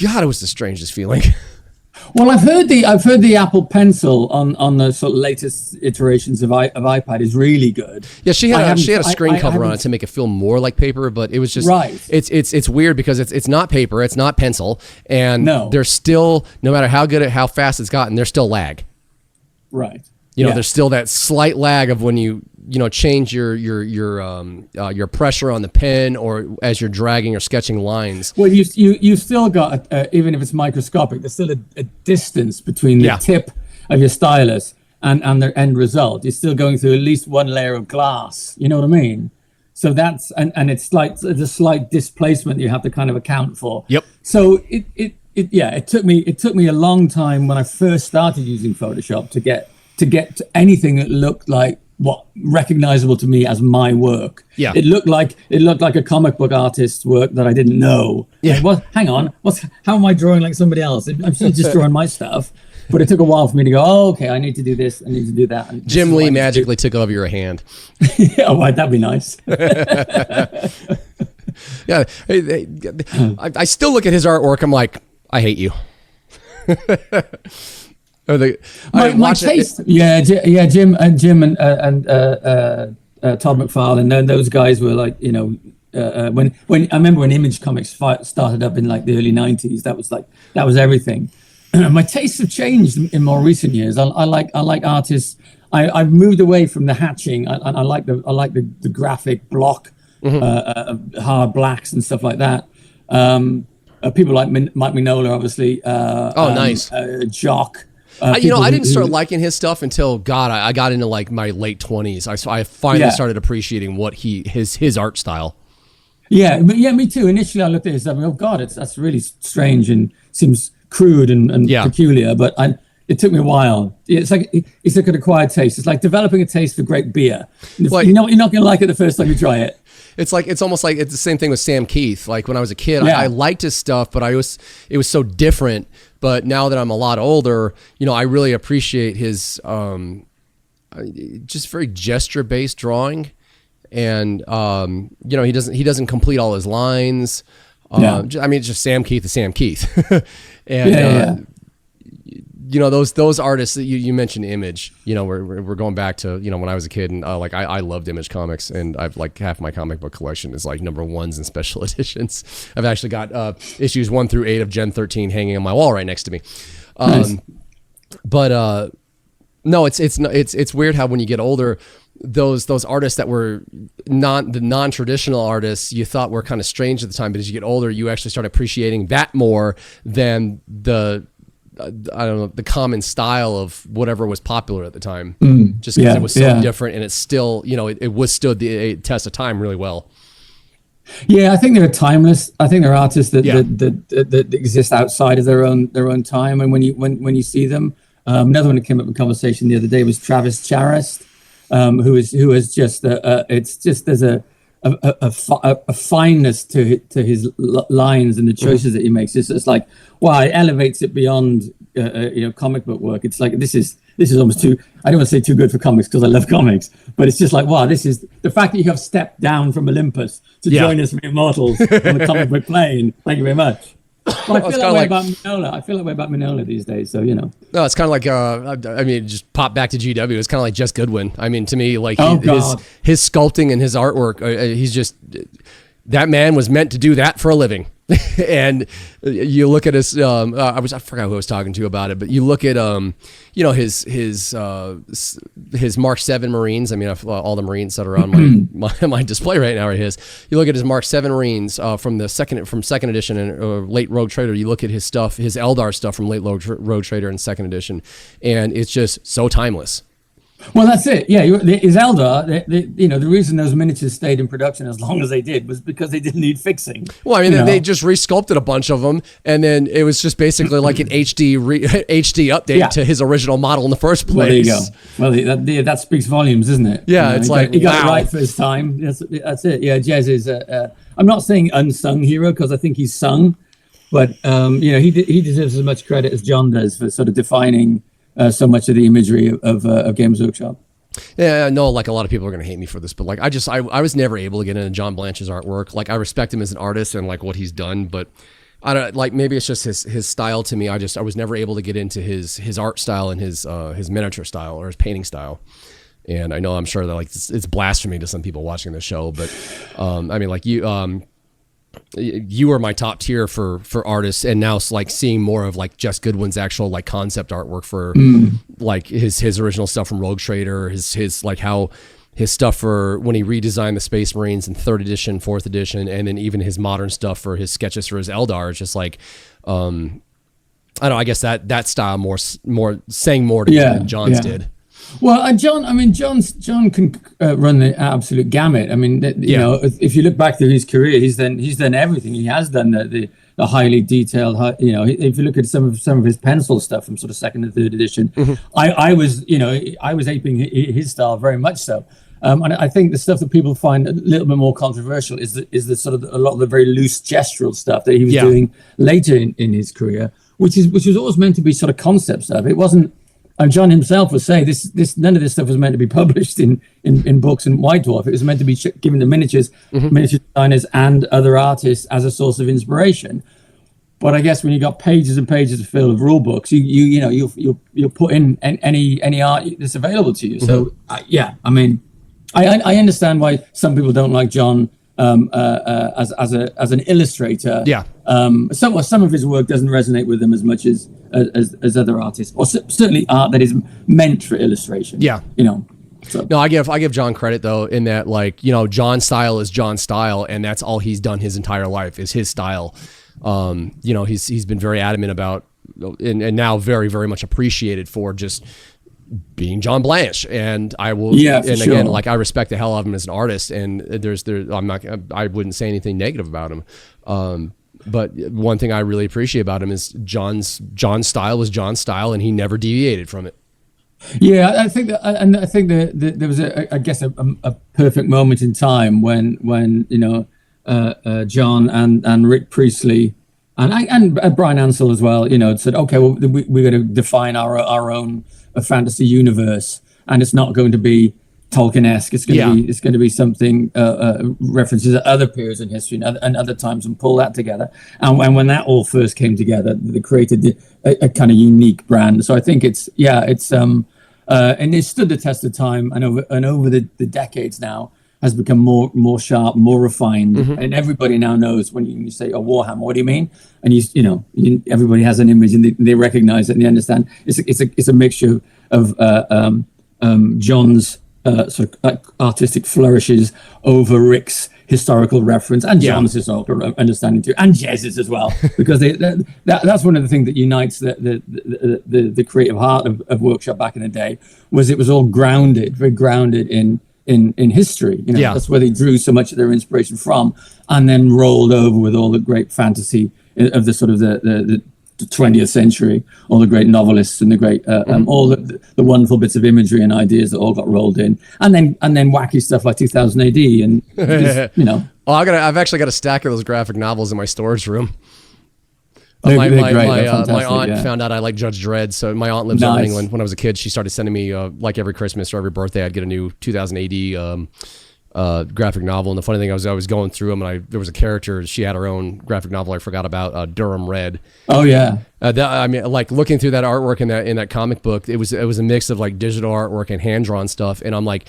God, it was the strangest feeling. Well, I've heard the Apple Pencil on the sort of latest iterations of iPad is really good. Yeah, she had a screen cover on it to make it feel more like paper, but it was just right. It's weird because it's not paper, it's not pencil, and there's still, no matter how fast it's gotten, there's still lag. Right. There's still that slight lag of when you change your pressure on the pen, or as you're dragging or sketching lines. Well, you still got even if it's microscopic, there's still a distance between the tip of your stylus and the end result. You're still going through at least one layer of glass. You know what I mean? So that's and it's like the slight displacement you have to kind of account for. Yep. So it took me a long time when I first started using Photoshop to get to anything that looked like what recognizable to me as my work. Yeah. It looked like a comic book artist's work that I didn't know. Yeah. Like, hang on, how am I drawing like somebody else? I'm still just drawing my stuff. But it took a while for me to go, oh, okay, I need to do this, I need to do that. Jim Lee magically took over your hand. Yeah, well, that'd be nice. Yeah. I still look at his artwork, I'm like, I hate you. My taste, Jim and Todd McFarlane, and those guys were like, when I remember when Image Comics started up in like the early '90s, that was everything. My tastes have changed in more recent years. I like artists. I've moved away from the hatching. I like the graphic block, hard blacks and stuff like that. People like Mike Mignola, obviously. Nice. Jock. I didn't start liking his stuff until I got into like my late 20s. I finally started appreciating what his art style. Yeah, me too. Initially, I looked at his stuff and oh God, that's really strange and seems crude and peculiar. But it took me a while. It's like an acquired taste. It's like developing a taste for great beer. Well, you're not going to like it the first time you try it. It's almost like it's the same thing with Sam Keith. Like when I was a kid, I liked his stuff, but it was so different. But now that I'm a lot older, I really appreciate his just very gesture-based drawing, and he doesn't complete all his lines. It's just Sam Keith is Sam Keith, and those artists that you mentioned, Image. We're going back to when I was a kid, and I loved Image Comics, and I've like half my comic book collection is like number ones and special editions. I've actually got issues 1 through 8 of Gen 13 hanging on my wall right next to me. Nice. But no, it's weird how when you get older, those artists that were the non-traditional artists you thought were kind of strange at the time, but as you get older, you actually start appreciating that more than the the common style of whatever was popular at the time, just because it was so different, and it's still, it withstood the test of time really well. Yeah, I think they're timeless. I think they're artists that exist outside of their own time, and when you see them, another one that came up in conversation the other day was Travis Charest, who is just there's a fineness to his lines and the choices that he makes. It's like, wow, it elevates it beyond comic book work. It's like this is almost too, I don't want to say too good for comics because I love comics, but it's just like, wow, this is the fact that you have stepped down from Olympus to join us, Immortals, on the comic book plane. Thank you very much. Well, I feel that way about Mignola. I feel that way about Mignola these days. So No, it's kind of like just pop back to GW. It's kind of like Jess Goodwin. I mean, to me, like his sculpting and his artwork, he's just, that man was meant to do that for a living. And you look at his, I forgot who I was talking to about it, but you look at his Mark 7 Marines. I mean, all the Marines that are on my display right now are his. You look at his Mark 7 Marines from second edition and late Rogue Trader. You look at his stuff, his Eldar stuff from late Rogue Trader and second edition, and it's just so timeless. Well, that's it. Yeah, his Eldar, the reason those miniatures stayed in production as long as they did was because they didn't need fixing. Well, I mean, they just resculpted a bunch of them, and then it was just basically like an HD update to his original model in the first place. Well, there you go. Well, that speaks volumes, isn't it? Yeah, it's he got it right first time. That's it. Yeah, Jez is. I'm not saying unsung hero because I think he's sung, but he deserves as much credit as John does for sort of defining so much of the imagery of Games Workshop. Yeah, I know, like a lot of people are going to hate me for this, but like I was never able to get into John Blanche's artwork. Like I respect him as an artist and like what he's done, but I don't like, maybe it's just his style to me. I was never able to get into his art style and his miniature style or his painting style. And I know, I'm sure that like it's blasphemy to some people watching the show, but I mean, like you are my top tier for artists, and now it's like seeing more of like Jess Goodwin's actual like concept artwork for like his original stuff from Rogue Trader, his like how his stuff for when he redesigned the Space Marines in 3rd edition, 4th edition, and then even his modern stuff for his sketches for his Eldar. It's just like, I don't know, I guess that style more saying more to me than John's did. Well, and John can run the absolute gamut. I mean, you know, if you look back through his career, he's done everything. He has done the highly detailed, you know, if you look at some of his pencil stuff from sort of 2nd and 3rd edition, I was aping his style very much so. And I think the stuff that people find a little bit more controversial is the sort of a lot of the very loose gestural stuff that he was doing later in his career, which was always meant to be sort of concept stuff. It wasn't. And John himself would say none of this stuff was meant to be published in books and White Dwarf. It was meant to be given to miniature designers and other artists as a source of inspiration. But I guess when you got pages and pages of fill of rule books, you'll put in any art that's available to you. So I mean, I understand why some people don't like John as an illustrator. Yeah. Some of his work doesn't resonate with them as much as other artists, or certainly art that is meant for illustration. Yeah. You know. So. No, I give John credit though in that, like, you know, John's style is John's style, and that's all he's done his entire life is his style. You know, he's been very adamant about, and now very, very much appreciated for just being John Blanche. And I will, again, like, I respect the hell out of him as an artist, and I wouldn't say anything negative about him. But one thing I really appreciate about him is John's style was John's style, and he never deviated from it. Yeah, I think that there was a perfect moment in time when you know, John and Rick Priestley and Brian Ansell as well, you know, said, okay, well, we're going to define our own fantasy universe, and it's not going to be Tolkien-esque. It's going to be something references at other periods in history and other times, and pull that together. And when that all first came together, they created a kind of unique brand. So I think it's and it stood the test of time, and over the decades now has become more sharp, more refined, and everybody now knows when you say a Warhammer, what do you mean? And everybody has an image, and they recognize it, and they understand it's a mixture of John's sort of artistic flourishes over Rick's historical reference and John's historical understanding too, and Jez's as well, because that's one of the things that unites the creative heart of Workshop back in the day, was it was all very grounded in history. You know, that's where they drew so much of their inspiration from, and then rolled over with all the great fantasy of the sort of the 20th century, all the great novelists and the great all the wonderful bits of imagery and ideas that all got rolled in, and then wacky stuff like 2000 AD, and just, you know. Oh, I've actually got a stack of those graphic novels in my storage room. My aunt found out I like Judge Dredd, so my aunt lives in England. When I was a kid, she started sending me like every Christmas or every birthday, I'd get a new 2000 AD graphic novel. And the funny thing, I was going through them, and there was a character, she had her own graphic novel I forgot about, Durham Red. Oh yeah. I mean, like, looking through that artwork in that comic book, it was a mix of like digital artwork and hand drawn stuff, and I'm like,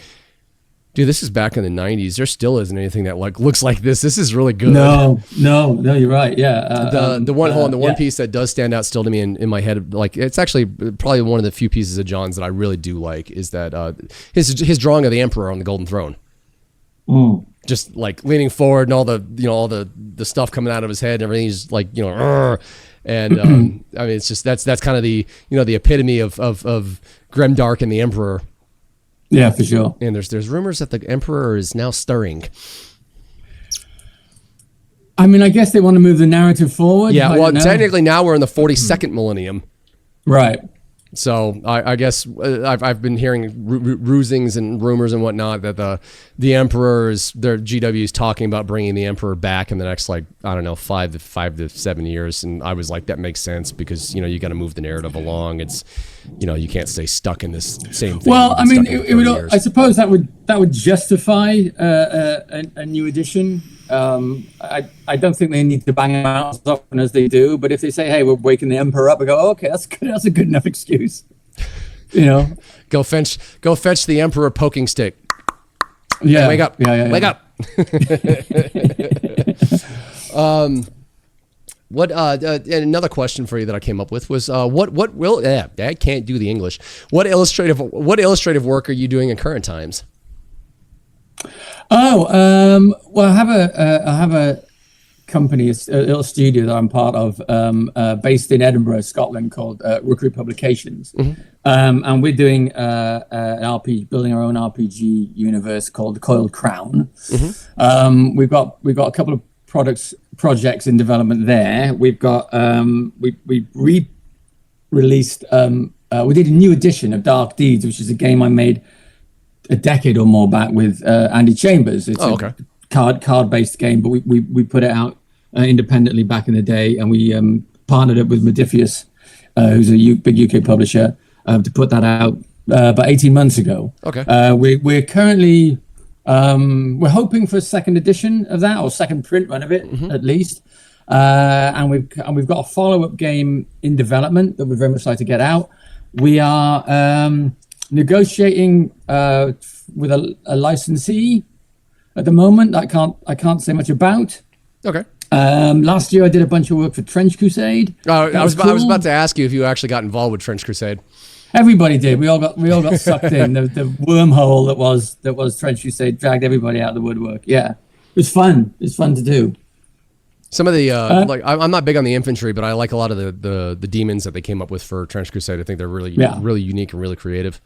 dude, this is back in the 90s. There still isn't anything that like looks like this. This is really good. No, you're right. Yeah. The one piece that does stand out still to me in my head, like, it's actually probably one of the few pieces of John's that I really do like, is that his drawing of the Emperor on the Golden Throne. Just like leaning forward, and all the stuff coming out of his head and everything. He's like, you know, and I mean, it's just that's kind of the epitome of grimdark and the Emperor. Yeah, for sure. And there's rumors that the Emperor is now stirring. I mean, I guess they want to move the narrative forward. Yeah, well, technically now we're in the 42nd millennium. Right. So I guess I've been hearing rusings and rumors and whatnot that the Emperor GW's talking about bringing the Emperor back in the next, like, I don't know, 5 to 7 years. And I was like, that makes sense, because, you know, you got to move the narrative along. It's you can't stay stuck in this same thing. Well, I mean, it would. I suppose that would justify a new edition. I don't think they need to bang them out as often as they do. But if they say, "Hey, we're waking the Emperor up," I go, oh, "Okay, that's good. That's a good enough excuse." Go fetch the Emperor poking stick. Yeah, wake up. Yeah. Wake up. What and another question for you that I came up with was I can't do the English. What illustrative work are you doing in current times? Well, I have a company, a little studio that I'm part of, based in Edinburgh, Scotland, called Rookery Publications, and we're doing building our own RPG universe called the Coiled Crown. We've got a couple of projects in development there. We've got we re-released we did a new edition of Dark Deeds, which is a game I made a decade or more back with Andy Chambers. It's a card-based game, but we put it out independently back in the day, and we partnered up with Modifius, who's a big UK publisher, to put that out about 18 months ago. We're currently we're hoping for a second edition of that, or second print run of it, at least. And we've got a follow-up game in development that we'd very much like to get out. We are negotiating with a licensee at the moment. I can't say much about. Okay. Last year I did a bunch of work for Trench Crusade. I was about to ask you if you actually got involved with Trench Crusade. Everybody did. We all got sucked in. The wormhole that was Trench Crusade dragged everybody out of the woodwork. Yeah, it was fun. It's fun to do. Some of the I'm not big on the infantry, but I like a lot of the demons that they came up with for Trench Crusade. I think they're really unique and really creative.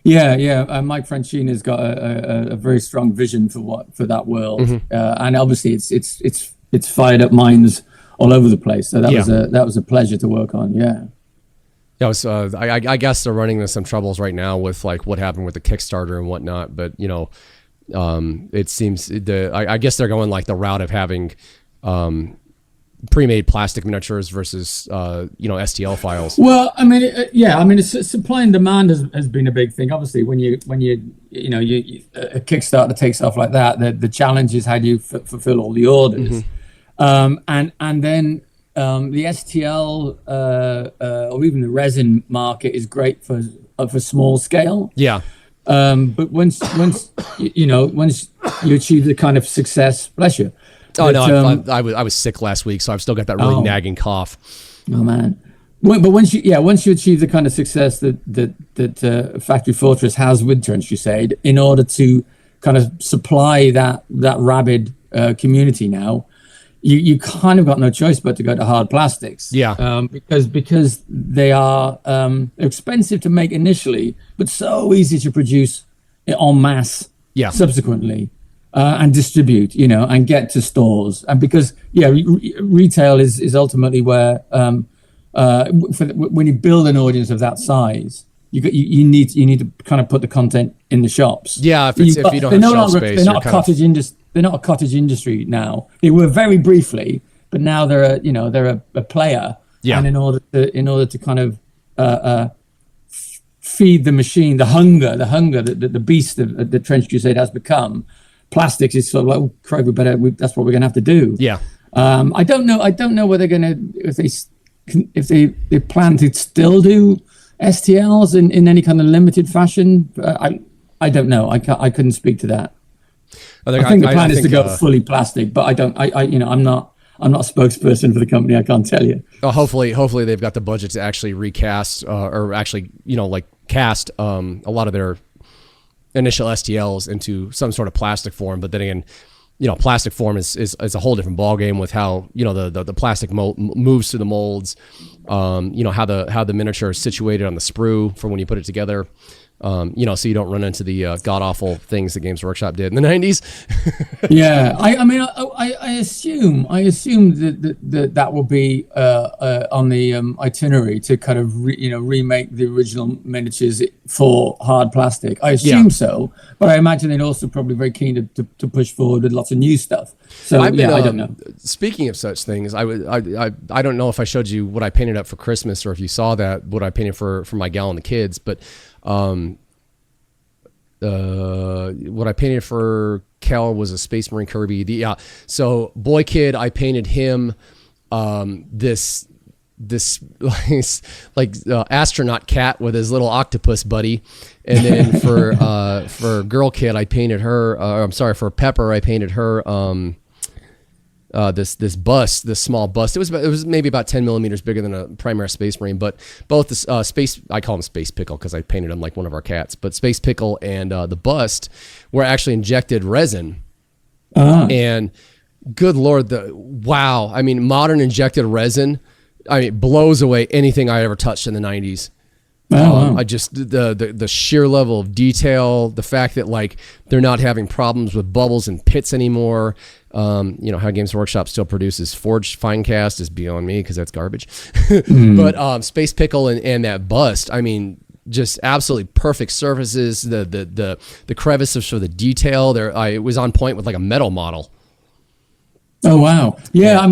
Yeah. Mike Francina's got a very strong vision for that world, and obviously it's fired up minds all over the place. So that was a pleasure to work on. Yeah. Yeah, I guess they're running into some troubles right now with like what happened with the Kickstarter and whatnot. But it seems I guess they're going like the route of having pre-made plastic miniatures versus STL files. Well, I mean, supply and demand has been a big thing. Obviously, when you a Kickstarter takes off like that, the challenge is how do you fulfill all the orders, and then the STL or even the resin market is great for small scale. Yeah. But once you achieve the kind of success, bless you. Oh, no, I was sick last week, so I've still got that really nagging cough. Oh man. But once you achieve the kind of success that Factory Fortress has with Trench Crusade, in order to kind of supply that rabid community now, you kind of got no choice but to go to hard plastics. Yeah. Because they are expensive to make initially, but so easy to produce en masse subsequently. And distribute, and get to stores, and because retail is ultimately where when you build an audience of that size, you need to kind of put the content in the shops. Yeah, if you don't have shelf space, they're not a cottage industry now. They were very briefly, but now they're a player. Yeah. And in order to kind of feed the machine, the hunger that the beast of the Trench Crusade has become. Plastics is sort of like, oh, Craig, that's what we're gonna have to do. Yeah. I don't know whether they're gonna if they plan to still do STLs in any kind of limited fashion. I don't know. I couldn't speak to that. I think the plan is to go fully plastic, but I'm not a spokesperson for the company. I can't tell you. Well, hopefully they've got the budget to actually recast or actually cast a lot of their initial STLs into some sort of plastic form. But then again, plastic form is a whole different ballgame with how the plastic moves through the molds, how the miniature is situated on the sprue for when you put it together. So you don't run into the god awful things that Games Workshop did in the 90s. Yeah, I assume that will be on the itinerary to kind of remake the original miniatures for hard plastic. I assume so, but I imagine they're also probably very keen to push forward with lots of new stuff. So I don't know. Speaking of such things, I don't know if I showed you what I painted up for Christmas or if you saw what I painted for my gal and the kids, but what I painted for Cal was a Space Marine Kirby. So boy kid, I painted him this like astronaut cat with his little octopus buddy, and then for girl kid, I painted her. For Pepper, I painted her this small bust. It was maybe about 10 millimeters bigger than a Primaris Space Marine, but both the I call him Space Pickle because I painted him like one of our cats, but Space Pickle and the bust were actually injected resin. And good Lord, I mean, modern injected resin, blows away anything I ever touched in the 90s. I just the sheer level of detail, the fact that like they're not having problems with bubbles and pits anymore. How Games Workshop still produces forged fine cast is beyond me because that's garbage. But Space Pickle and that bust, just absolutely perfect surfaces. The crevices for the detail there, it was on point with like a metal model. Oh wow! Yeah.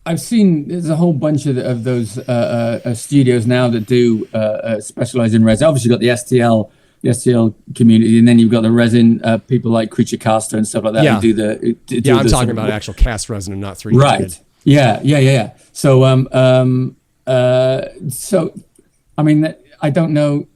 I've seen there's a whole bunch of those studios now that do specialize in resin. Obviously, you've got the STL community, and then you've got the resin people like Creature Caster and stuff like that. Yeah, who do I'm talking about actual cast resin and not 3D. Right. Yeah. So I don't know.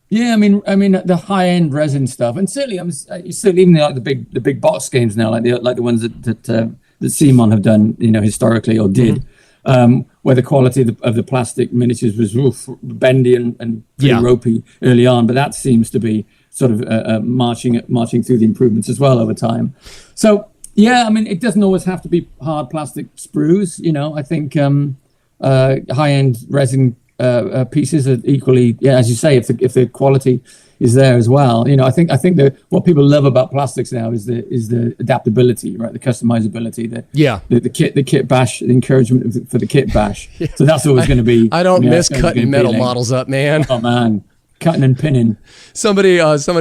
Yeah, the high end resin stuff, and certainly even like the big box games now, like the ones that CMON have done, historically or did, where the quality of the plastic miniatures was bendy and pretty ropey early on, but that seems to be sort of marching through the improvements as well over time. So it doesn't always have to be hard plastic sprues. I think high end resin pieces are equally, as you say, if the quality is there as well. I think that what people love about plastics now is the adaptability, right? The customizability, the kit bash, the encouragement for the kit bash. So that's always going to be. I don't miss cutting metal models up, man. Oh man, cutting and pinning. Somebody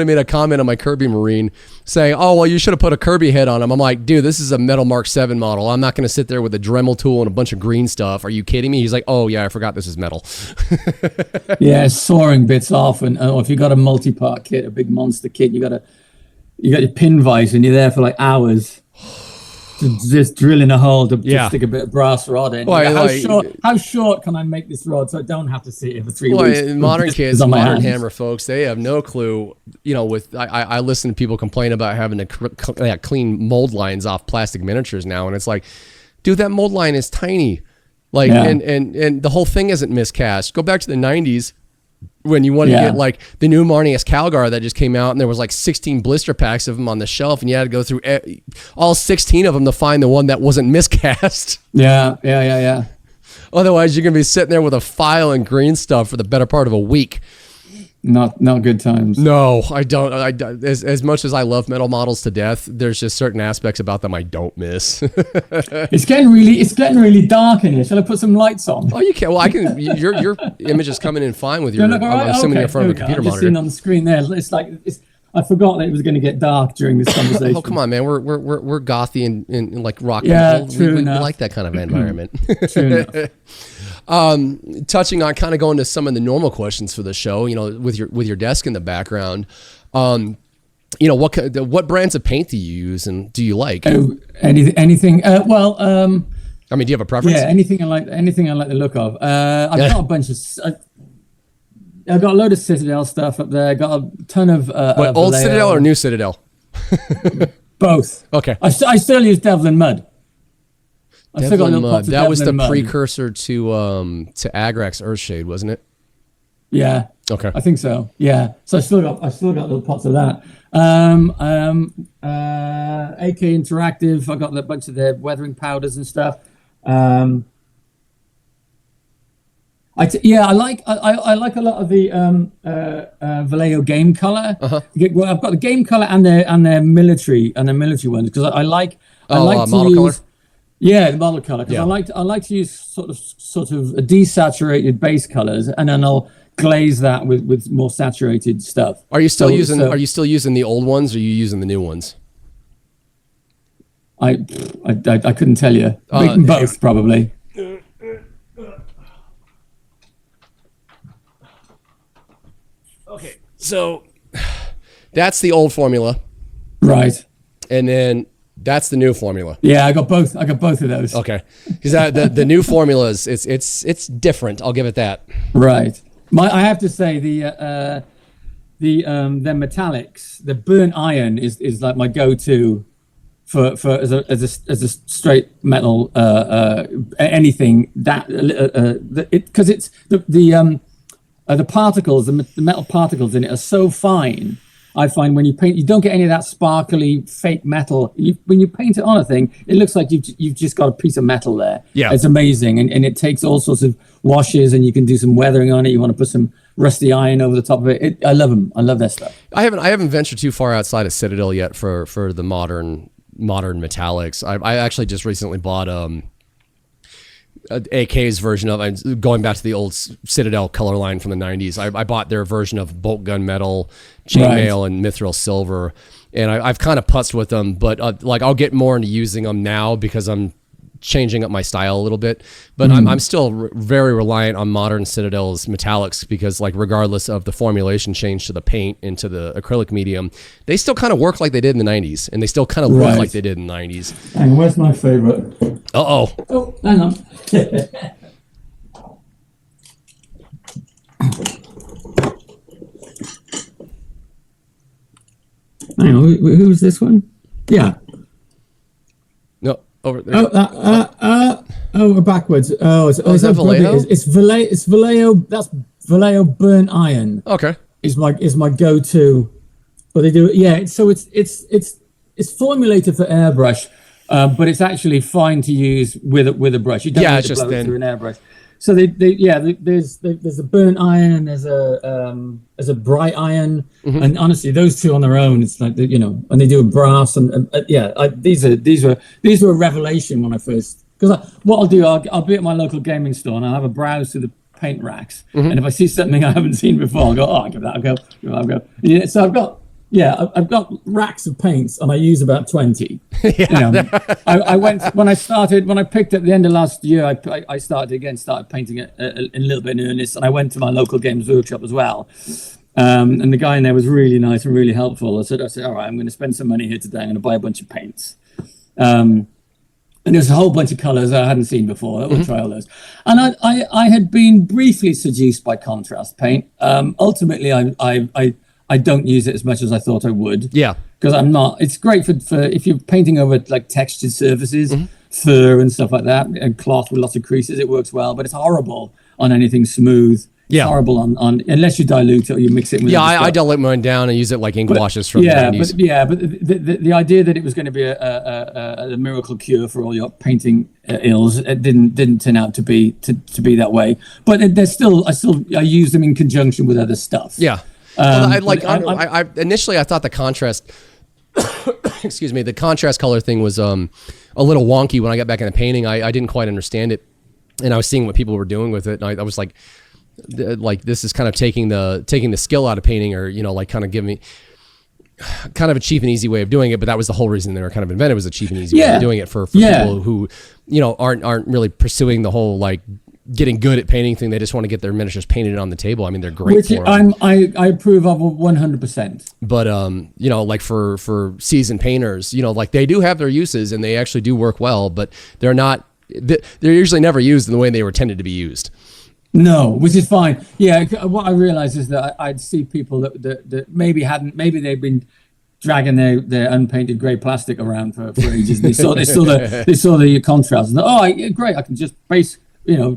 made a comment on my Kirby Marine saying, "Oh, well, you should have put a Kirby head on him." I'm like, dude, this is a metal Mark 7 model. I'm not going to sit there with a Dremel tool and a bunch of green stuff. Are you kidding me? He's like, "Oh yeah, I forgot this is metal." Yeah, sawing bits off, and if you got a multi-part kit, a big monster kit, you got your pin vise, and you're there for like hours. Just drilling a hole to stick a bit of brass rod in. How short can I make this rod so I don't have to sit here for 3 weeks? Modern kids, modern hammer folks, they have no clue. I listen to people complain about having to clean mold lines off plastic miniatures now, and it's like, dude, that mold line is tiny. And the whole thing isn't miscast. Go back to the 90s. When you want to get like the new Marnius Calgar that just came out, and there was like 16 blister packs of them on the shelf, and you had to go through all 16 of them to find the one that wasn't miscast. Yeah. Otherwise, you're gonna be sitting there with a file and green stuff for the better part of a week. Not good times. No, I don't. As much as I love metal models to death, there's just certain aspects about them I don't miss. It's getting really dark in here. Shall I put some lights on? Oh, you can. Well, I can. Your image is coming in fine with your. I'm assuming you're in front of a computer monitor. I've just seen on the screen there. I forgot that it was going to get dark during this conversation. Oh, come on, man. We're gothy and like rock. Yeah, true enough. We like that kind of environment. True enough. Touching on kind of going to some of the normal questions for the show, with your desk in the background, what brands of paint do you use and do you like? Anything. Do you have a preference? Yeah, anything I like the look of. I've got a bunch of. I've got a load of Citadel stuff up there. I got a ton of. Old Citadel or new Citadel? Both. Okay. I still use Devlin Mud. Devlin Mud. That was the precursor to Agrax Earthshade, wasn't it? Yeah. Okay. I think so. Yeah. So I still got little pots of that. AK Interactive. I got a bunch of their weathering powders and stuff. I like a lot of the Vallejo game color. Well, I've got the game color and their military ones because I like to model use, color. Yeah, the model color because Yeah. I like to use sort of desaturated base colors, and then I'll glaze that with more saturated stuff. Are you still using the old ones, or are you using the new ones? I couldn't tell you. Both probably. Okay, so that's the old formula, Right. and then that's the new formula. Yeah, I got both of those. Okay, because the new formula is it's different. I'll give it that. Right. I have to say the metallics, the burnt iron is like my go-to for as a straight metal anything that because it's the particles, the metal particles in it are so fine. I find when you paint, you don't get any of that sparkly fake metal. When you paint it on a thing, it looks like you've just got a piece of metal there. Yeah, it's amazing, and it takes all sorts of washes, and you can do some weathering on it. You want to put some rusty iron over the top of it. I love them. I love their stuff. I haven't ventured too far outside of Citadel yet for the modern metallics. I actually just recently bought AK's version of, going back to the old Citadel color line from the 90s. I bought their version of bolt gun metal, chainmail, and mithril silver, and I've kind of putzed with them, but like I'll get more into using them now because I'm changing up my style a little bit, but I'm still very reliant on modern Citadel's metallics because, like, regardless of the formulation change to the paint and to the acrylic medium, they still kind of work like they did in the 90s, and they still kind of look like they did in the 90s. And where's my favorite? Oh, hang on. Hang on, who's this one? Yeah. no, over there. We're backwards. Is that Vallejo? It's Vallejo. That's Vallejo burnt iron. Okay. Is my go-to. But they do, yeah. So it's formulated for airbrush, but it's actually fine to use with a brush. You don't need to blow it through an airbrush. So there's a burnt iron, there's a bright iron, and honestly, those two on their own, it's like and they do a brass and these were a revelation when I first, because what I'll do, I'll be at my local gaming store and I'll have a browse through the paint racks, and if I see something I haven't seen before, I'll go, I'll give that a go. Yeah, so I've got racks of paints and I use about 20. I went when I picked up the end of last year. I started painting it a little bit in earnest, and I went to my local games workshop as well. And the guy in there was really nice and really helpful. I said, all right, I'm going to spend some money here today. I'm going to buy a bunch of paints. And there's a whole bunch of colors I hadn't seen before. I will try all those. And I had been briefly seduced by contrast paint. Ultimately, I don't use it as much as I thought I would. Yeah. Because I'm not. It's great for if you're painting over like textured surfaces, fur and stuff like that, and cloth with lots of creases. It works well, but it's horrible on anything smooth. Yeah. It's horrible on unless you dilute it or you mix it with. Yeah, I dilute mine down and use it like ink washes from the 90s. But the idea that it was going to be a miracle cure for all your painting ills, it didn't turn out to be that way. But there's still I use them in conjunction with other stuff. Yeah. I initially I thought the contrast, excuse me, the contrast color thing was a little wonky when I got back into painting. I didn't quite understand it, and I was seeing what people were doing with it, and I was like this is kind of taking the skill out of painting, or like kind of giving me kind of a cheap and easy way of doing it. But that was the whole reason they were kind of invented, was a cheap and easy way of doing it for people who aren't really pursuing the whole like getting good at painting thing. They just want to get their miniatures painted on the table. I mean, they're great for them. I approve of 100%. But like for seasoned painters, like they do have their uses and they actually do work well, but they're usually never used in the way they were intended to be used. No, which is fine. Yeah, what I realized is that I'd see people that maybe they've been dragging their unpainted grey plastic around for ages. They saw the contrast and great, I can just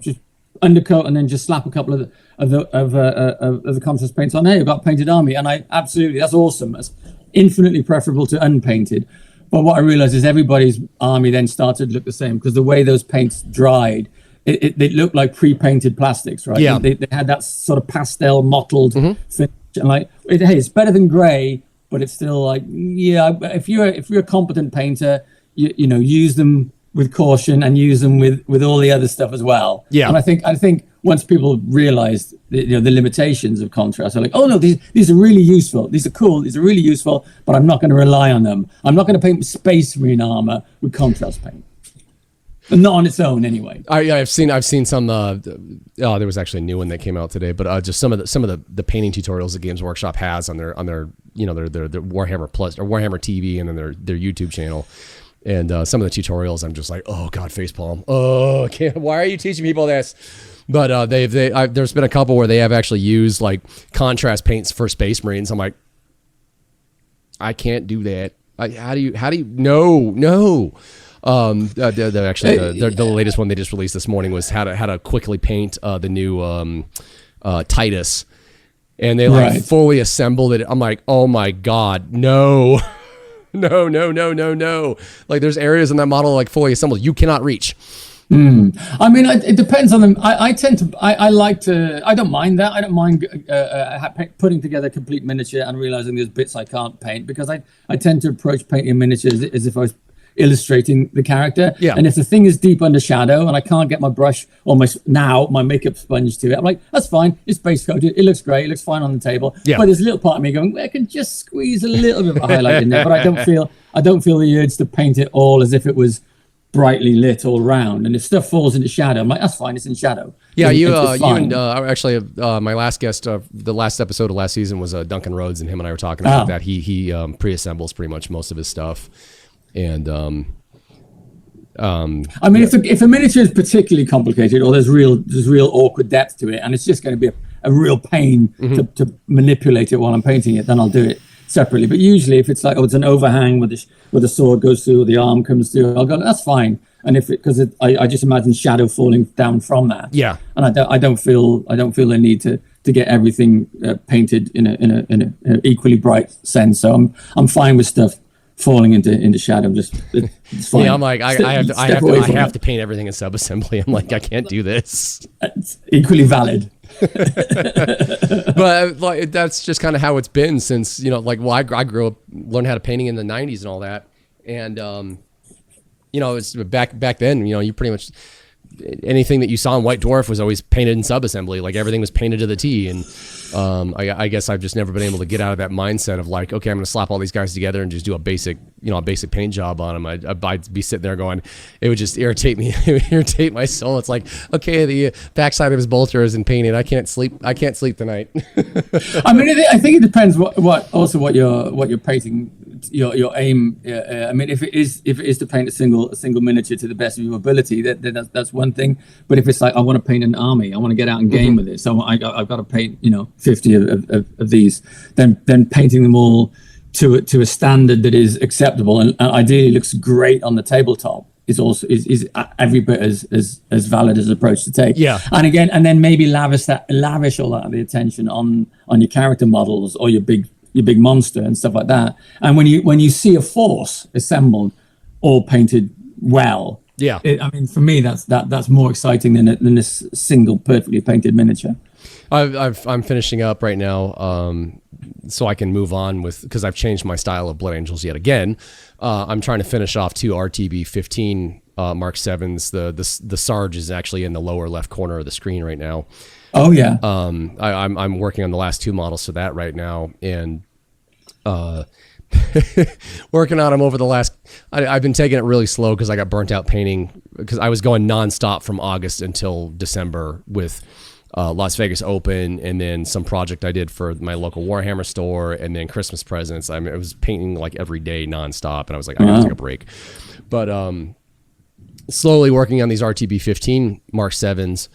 just undercoat and then just slap a couple of the contrast paints on. Hey, I've got painted army, and that's awesome. That's infinitely preferable to unpainted. But what I realized is everybody's army then started to look the same because the way those paints dried, they look like pre-painted plastics, right? Yeah. They had that sort of pastel mottled finish, and like, hey, it's better than gray, but it's still like, yeah. If you're a competent painter, you know, use them with caution and use them with all the other stuff as well. Yeah. And I think once people realize the limitations of contrast, they're like, oh no, these are really useful. These are cool. These are really useful, but I'm not going to rely on them. I'm not going to paint Space Marine armor with contrast paint. But not on its own, anyway. I've seen some. There was actually a new one that came out today, but just some of the painting tutorials that Games Workshop has on their you know their Warhammer Plus or Warhammer TV and then their YouTube channel, and some of the tutorials I'm just like, oh god, facepalm. Oh, I can't. Why are you teaching people this? But there's been a couple where they have actually used like contrast paints for Space Marines. I'm like, I can't do that. How do you? No. They're actually the latest one they just released this morning was how to quickly paint the new Titus, and they like fully assembled it. I'm like, oh my god, no, no. Like there's areas in that model like fully assembled you cannot reach. I mean, it depends on them. I don't mind that. I don't mind putting together a complete miniature and realizing there's bits I can't paint, because I tend to approach painting miniatures as if I was illustrating the character. Yeah. And if the thing is deep under shadow and I can't get my brush or my makeup sponge to it, I'm like, that's fine. It's base coated. It looks great. It looks fine on the table. Yeah. But there's a little part of me going, well, I can just squeeze a little bit of a highlight in there. But I don't feel the urge to paint it all as if it was brightly lit all around. And if stuff falls into shadow, I'm like, that's fine. It's in shadow. Yeah, it's fine. my last guest, the last episode of last season was Duncan Rhodes, and him and I were talking about that. He pre-assembles pretty much most of his stuff. And I mean, if a miniature is particularly complicated or there's real awkward depth to it, and it's just going to be a real pain to manipulate it while I'm painting it, then I'll do it separately. But usually, if it's like, it's an overhang where the sword goes through or the arm comes through, I'll go, that's fine. And I just imagine shadow falling down from that. Yeah. And I don't feel the need to get everything painted in an equally bright sense. So I'm fine with stuff falling into shadow. It's fine. Yeah, I'm like, I have to paint everything in sub-assembly. I'm like, I can't do this. It's equally valid. But like, that's just kind of how it's been since, I grew up, learned how to painting in the 90s and all that. And, it's back then, you pretty much, anything that you saw in White Dwarf was always painted in sub-assembly. Like everything was painted to the T. And I guess I've just never been able to get out of that mindset of like, okay, I'm going to slap all these guys together and just do a basic paint job on them. I'd be sitting there going, it would just irritate me. It would irritate my soul. It's like, okay, the backside of his bolter isn't painted. I can't sleep tonight. I mean, I think it depends what you're painting. Your aim. I mean, if it is to paint a single miniature to the best of your ability, then that's one thing. But if it's like, I want to paint an army, I want to get out and game with it, so I've got to paint 50 of these, then painting them all to a standard that is acceptable and ideally looks great on the tabletop is also is every bit as valid as an approach to take. Yeah. And then maybe lavish all that of the attention on your character models or your big monster and stuff like that. And when you see a force assembled, all painted well, yeah, I mean, for me, that's more exciting than this single perfectly painted miniature. I'm finishing up right now, so I can move on because I've changed my style of Blood Angels yet again. I'm trying to finish off 2 RTB-15 Mark 7s. The Sarge is actually in the lower left corner of the screen right now. Oh yeah. I'm working on the last 2 models for that right now, and working on them over the last. I've been taking it really slow because I got burnt out painting because I was going nonstop from August until December with Las Vegas Open, and then some project I did for my local Warhammer store, and then Christmas presents. I was painting like every day nonstop, and I was like, I gotta take a break. But slowly working on these RTB-15 Mark 7s.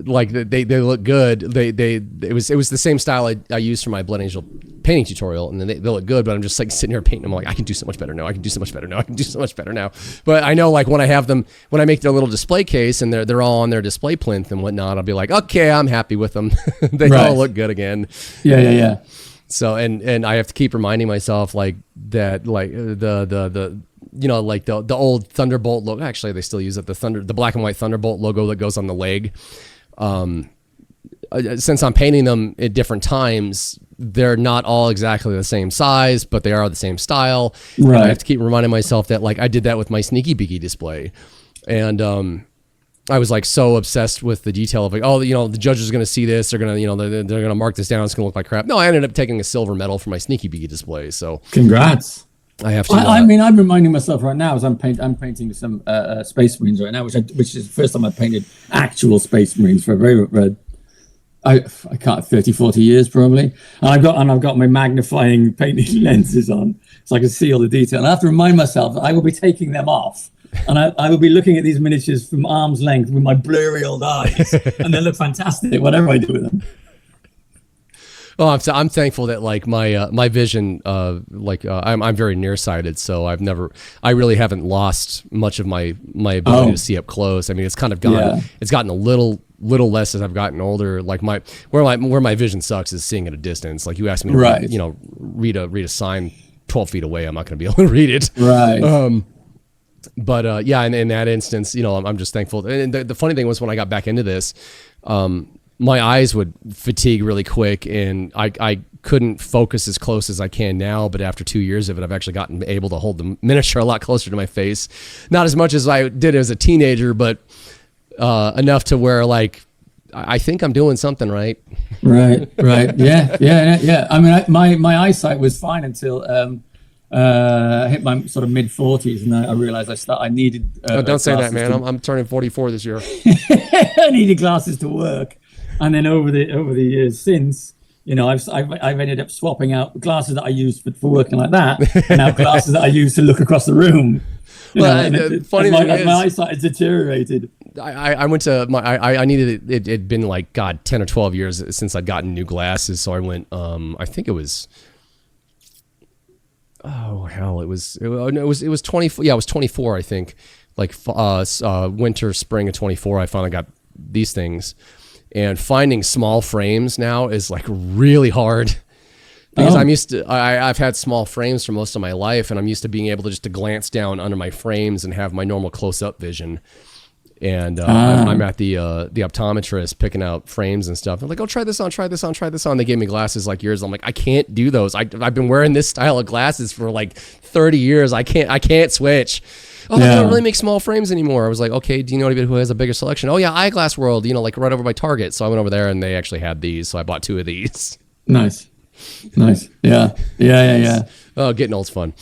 Like they look good. It was the same style I used for my Blood Angel painting tutorial, and then they look good. But I'm just like sitting here painting them. I'm like, I can do so much better now. I can do so much better now. I can do so much better now. But I know, like when I make their little display case and they're all on their display plinth and whatnot, I'll be like, okay, I'm happy with them. They all look good again. Yeah. So and I have to keep reminding myself like that, like the like the old Thunderbolt logo. Actually, they still use it. The black and white Thunderbolt logo that goes on the leg. Since I'm painting them at different times, they're not all exactly the same size, but they are the same style. Right. And I have to keep reminding myself that like I did that with my Sneaky Beaky display, and I was like so obsessed with the detail of like, oh, the judge is going to see this. They're going to, they're going to mark this down. It's going to look like crap. No, I ended up taking a silver medal for my Sneaky Beaky display. So congrats. I have to. I'm reminding myself right now as I'm painting some Space Marines right now, which is the first time I've painted actual Space Marines for a very I can't 30, 40 years probably. And I've got my magnifying painting lenses on, so I can see all the detail. And I have to remind myself that I will be taking them off, and I will be looking at these miniatures from arm's length with my blurry old eyes, and they look fantastic, whatever I do with them. Oh, I'm thankful that like my vision, I'm very nearsighted, so I really haven't lost much of my ability to see up close. I mean, it's kind of it's gotten a little less as I've gotten older. Like where my vision sucks is seeing at a distance. Like you asked me to read a sign 12 feet away, I'm not going to be able to read it. Right. But in that instance, I'm just thankful. And the funny thing was when I got back into this, my eyes would fatigue really quick, and I couldn't focus as close as I can now. But after 2 years of it, I've actually gotten able to hold the miniature a lot closer to my face. Not as much as I did as a teenager, but enough to where like I think I'm doing something right. Right. Yeah. I mean, my eyesight was fine until I hit my sort of mid 40s, and I realized I needed. Don't say that, man. I'm turning 44 this year. I needed glasses to work. And then over the years since, I've ended up swapping out glasses that I used for working like that, and now glasses that I use to look across the room. Funny thing is, my eyesight has deteriorated. I went to I needed it. It'd been like 10 or 12 years since I'd gotten new glasses, so I went. I think it was. Oh hell! It was 20. Yeah, it was 24. I think like winter, spring of 24. I finally got these things. And finding small frames now is like really hard because I'm used to, I've had small frames for most of my life, and I'm used to being able to just to glance down under my frames and have my normal close-up vision. And I'm at the optometrist picking out frames and stuff. I'm like, oh, try this on. They gave me glasses like yours. I'm like, I can't do those. I've been wearing this style of glasses for like 30 years. I can't switch. Oh, they don't really make small frames anymore. I was like, okay, do you know anybody who has a bigger selection? Oh yeah, Eyeglass World, like right over by Target. So I went over there and they actually had these. So I bought 2 of these. Nice. Yeah. Oh, getting old's fun.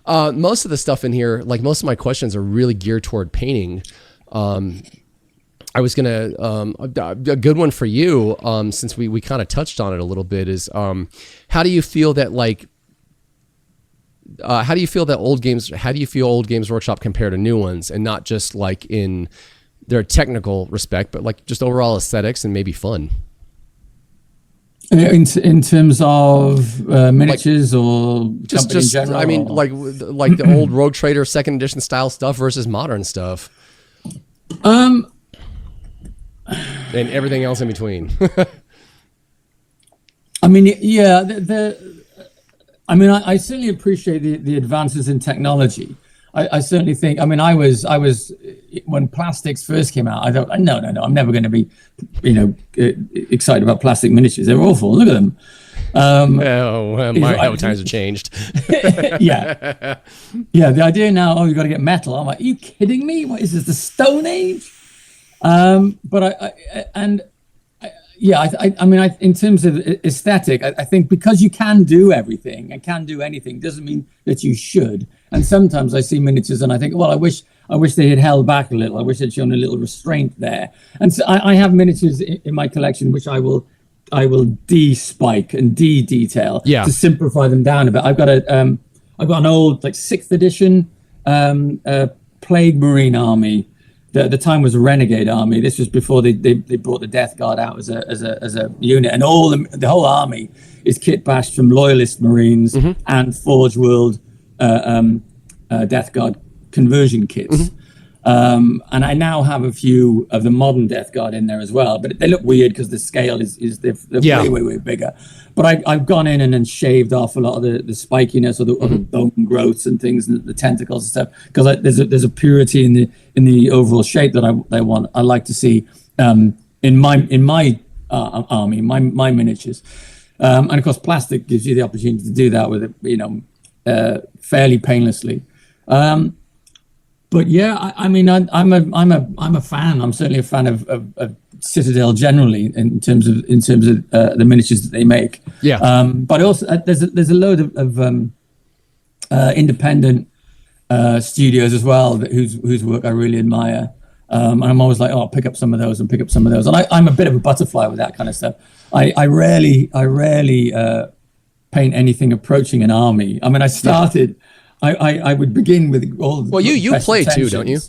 Most of the stuff in here, like most of my questions are really geared toward painting. I was gonna a good one for you, since we kind of touched on it a little bit, is how do you feel that old games Workshop compare to new ones, and not just like in their technical respect, but like just overall aesthetics and maybe fun? In terms of miniatures, or just in general? I mean, like the old Rogue Trader 2nd edition style stuff versus modern stuff. And everything else in between. I mean, yeah, I certainly appreciate the advances in technology. I certainly think. I mean, I was when plastics first came out. I thought, no, I'm never going to be, excited about plastic miniatures. They're awful. Look at them. How times have changed. Yeah. The idea now, you've got to get metal. I'm like, are you kidding me? What is this? The Stone Age? In terms of aesthetic, I think because you can do everything and can do anything doesn't mean that you should. And sometimes I see miniatures and I think, well, I wish they had held back a little. I wish they'd shown a little restraint there. And so I have miniatures in my collection which I will de-spike and de-detail to simplify them down a bit. I've got an old 6th edition Plague Marine army. The time was a Renegade army. This was before they brought the Death Guard out as a unit, and the whole army is kit bashed from Loyalist Marines and Forge World Death Guard conversion kits. And I now have a few of the modern Death Guard in there as well, but they look weird because the scale they're way bigger. But I've gone in and then shaved off a lot of the spikiness or the bone growths and things, and the tentacles and stuff, because there's a purity in the overall shape that I want. I like to see in my army, my miniatures, and of course plastic gives you the opportunity to do that with it, fairly painlessly. But yeah, I mean, I'm a fan. I'm certainly a fan of Citadel generally in terms of the miniatures that they make. Yeah. But also there's a load of independent studios as well whose work I really admire. And I'm always like, oh, I'll pick up some of those. And I'm a bit of a butterfly with that kind of stuff. I rarely paint anything approaching an army. I mean, I started. I would begin with all. Well, you play too, don't you?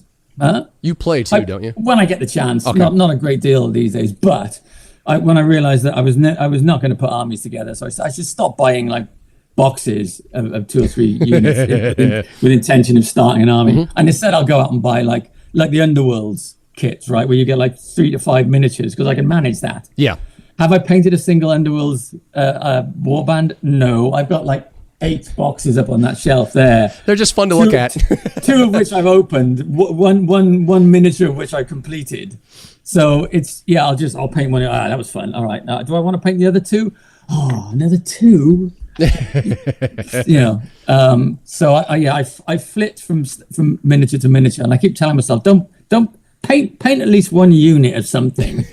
Huh? You play too, don't you? When I get the chance, okay. not a great deal these days. But when I realized that I was not going to put armies together, so I should stop buying like boxes of 2 or 3 units with intention of starting an army. Mm-hmm. And instead, I'll go out and buy like the Underworlds kits, right, where you get like 3 to 5 miniatures, because I can manage that. Yeah. Have I painted a single Underworlds warband? No, I've got like 8 boxes up on that shelf there. They're just fun to look at. 2 of which I've opened, one miniature of which I completed. So I'll paint one. That was fun. All right. Do I want to paint the other 2? Oh, another 2. So I flit from miniature to miniature, and I keep telling myself, don't paint at least one unit of something,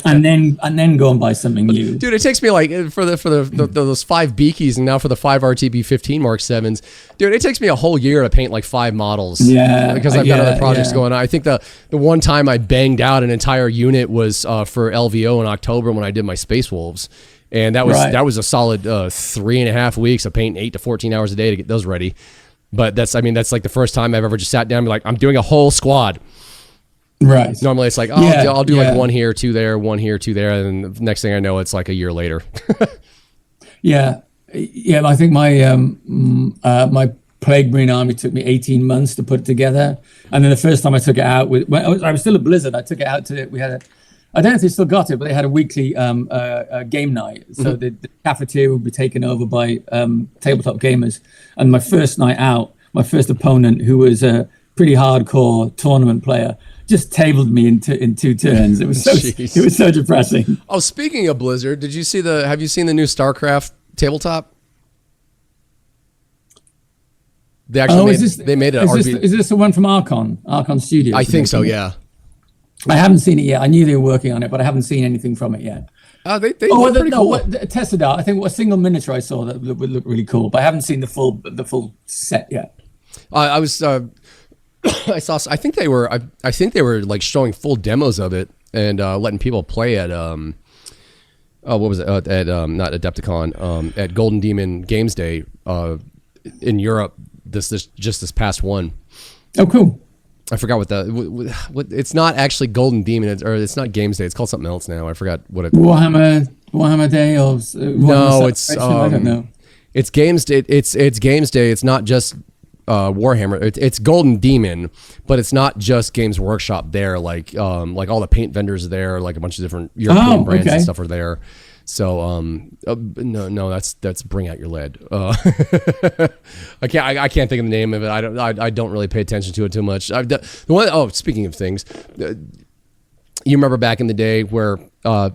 and then go and buy something new. Dude, it takes me like for those 5 Beakies, and now for the 5 RTB 15 Mark 7s. Dude, it takes me a whole year to paint like 5 models. Yeah, because I've got other projects going on. I think the one time I banged out an entire unit was for LVO in October when I did my Space Wolves. And that was a solid 3.5 weeks of painting 8 to 14 hours a day to get those ready. But that's like the first time I've ever just sat down and be like, I'm doing a whole squad. Right. Normally it's like, I'll do like 1 here, 2 there, 1 here, 2 there, and the next thing I know, it's like a year later. Yeah. I think my Plague Marine army took me 18 months to put it together, and then the first time I took it out I was still at Blizzard. I took it out I don't know if they still got it, but they had a weekly game night. So the cafeteria would be taken over by tabletop gamers. And my first night out, my first opponent, who was a pretty hardcore tournament player, just tabled me in 2 turns. It was so depressing. Oh, speaking of Blizzard, have you seen the new StarCraft tabletop? They actually made it. Is this the one from Archon Studios? I think so. Yeah. I haven't seen it yet. I knew they were working on it, but I haven't seen anything from it yet. They look pretty cool. Tested out. I think a single miniature I saw that would look really cool, but I haven't seen the full set yet. I think they were like showing full demos of it and letting people play at what was it at not Adepticon, at Golden Demon Games Day in Europe this past one. Oh, cool. I forgot what it's not actually Golden Demon, it's not Games Day. It's called something else now. I forgot what it. Warhammer Day or no, it's I don't know. It's Games Day. It's Games Day. It's not just Warhammer. It's Golden Demon, but it's not just Games Workshop there. Like all the paint vendors are there. Like a bunch of different European brands and stuff are there. So no, that's Bring Out Your Lead. I can't think of the name of it. I don't really pay attention to it too much. Speaking of things, you remember back in the day where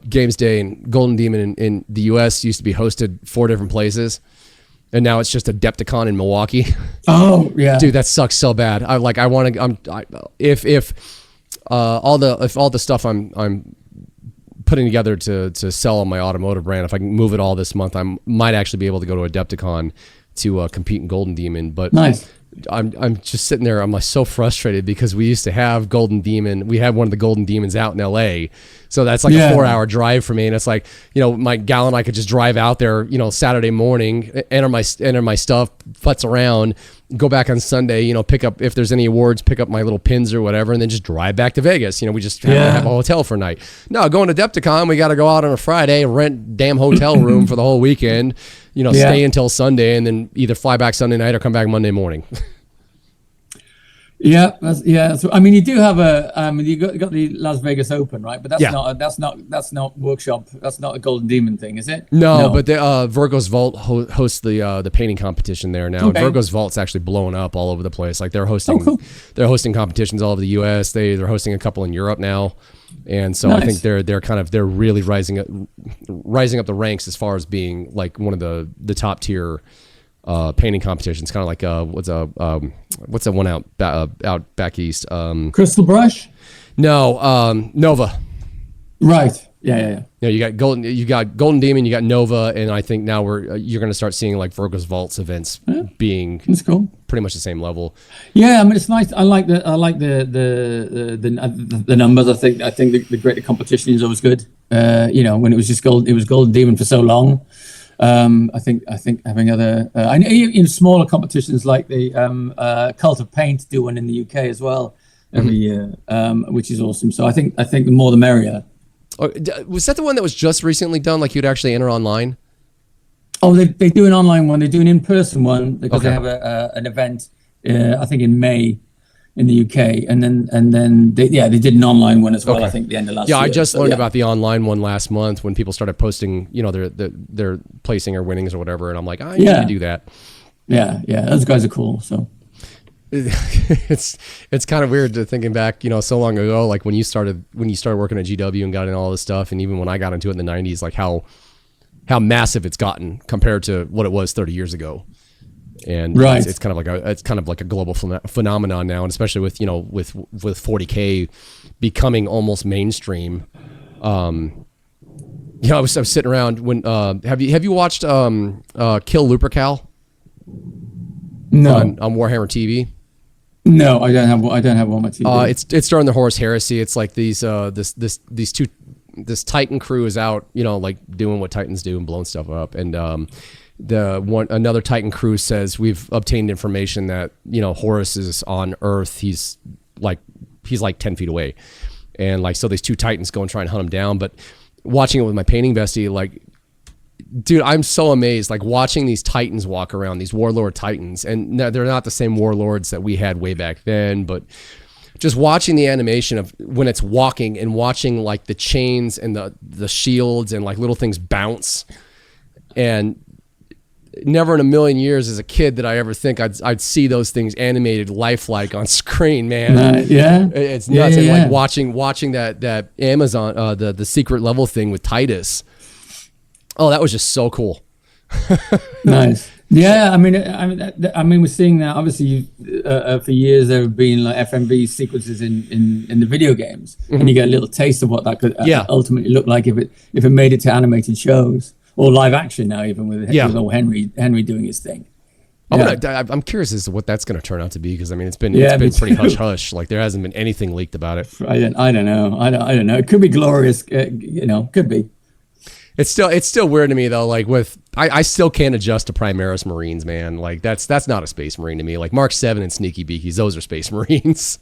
Games Day and Golden Demon in the U.S. used to be hosted 4 different places, and now it's just Adepticon in Milwaukee. Oh yeah, dude, that sucks so bad. If all the stuff I'm putting together to sell on my automotive brand, if I can move it all this month, I might actually be able to go to Adepticon to compete in Golden Demon. But nice. I'm just sitting there. I'm like so frustrated because we used to have Golden Demon. We had one of the Golden Demons out in LA. So that's like a 4-hour drive for me. And it's like, my gal and I could just drive out there, Saturday morning, enter my stuff, futz around, go back on Sunday, pick up, if there's any awards, pick up my little pins or whatever, and then just drive back to Vegas. We just have to have a hotel for a night. No, going to Adepticon, we got to go out on a Friday, rent damn hotel room for the whole weekend, stay until Sunday, and then either fly back Sunday night or come back Monday morning. So I mean, you do have you got the Las Vegas Open, right? But that's not workshop. That's not a Golden Demon thing, is it? No. But Virgo's Vault hosts the painting competition there now. Okay. Virgo's Vault's actually blowing up all over the place. Like they're hosting they're hosting competitions all over the U.S. They're hosting a couple in Europe now, and so nice. I think they're really rising up the ranks as far as being like one of the top tier painting competitions, kind of like what's that one out back east? Crystal Brush? No, Nova. Right. Yeah. You got Golden Demon, you got Nova, and I think now you're going to start seeing like Virgo's Vaults events being that's cool. Pretty much the same level. Yeah, I mean it's nice. I like the numbers. I think the greater competition is always good. When it was Golden Demon for so long. I think having other in smaller competitions like the Cult of Paint do one in the UK as well every year, which is awesome. So I think the more the merrier. Oh, was that the one that was just recently done? Like you'd actually enter online? Oh, they do an online one. They do an in-person one because they have an event. I think in May. In the UK, and then they did an online one as well. I think the end of last year. Yeah, I just learned about the online one last month when people started posting, their placing or winnings or whatever, and I'm like, I need to do that. Yeah, those guys are cool. So it's kind of weird to thinking back, so long ago, like when you started working at GW and got into all this stuff, and even when I got into it in the '90s, like how massive it's gotten compared to what it was 30 years ago. And it's kind of like a global phenomenon now, and especially with 40K becoming almost mainstream. I was sitting around when have you watched Kill Lupercal? No. On Warhammer TV. No, I don't have one on my TV. It's during the Horus Heresy. It's like this Titan crew is out, like doing what Titans do and blowing stuff up, and another Titan crew says we've obtained information that Horus is on Earth. He's like 10 feet away, and like so these two Titans go and try and hunt him down. But watching it with my painting bestie, like, dude, I'm so amazed. Like watching these Titans walk around, these warlord Titans, and they're not the same warlords that we had way back then, but just watching the animation of when it's walking and watching like the chains and the shields and like little things bounce. And never in a million years as a kid did I ever think I'd see those things animated lifelike on screen, man. It's nuts. And like watching that Amazon the secret level thing with Titus. Oh, that was just so cool. Nice. Yeah, I mean, we're seeing that. Obviously, for years there have been like FMV sequences in the video games, and you get a little taste of what that could ultimately look like if it made it to animated shows. Or live action now, even with old Henry doing his thing. I'm curious as to what that's going to turn out to be, because I mean it's been pretty hush hush. Like there hasn't been anything leaked about it. I don't know. It could be glorious. Could be. It's still weird to me though. Like I still can't adjust to Primaris Marines, man. Like that's not a Space Marine to me. Like Mark 7 and Sneaky Beakies, those are Space Marines.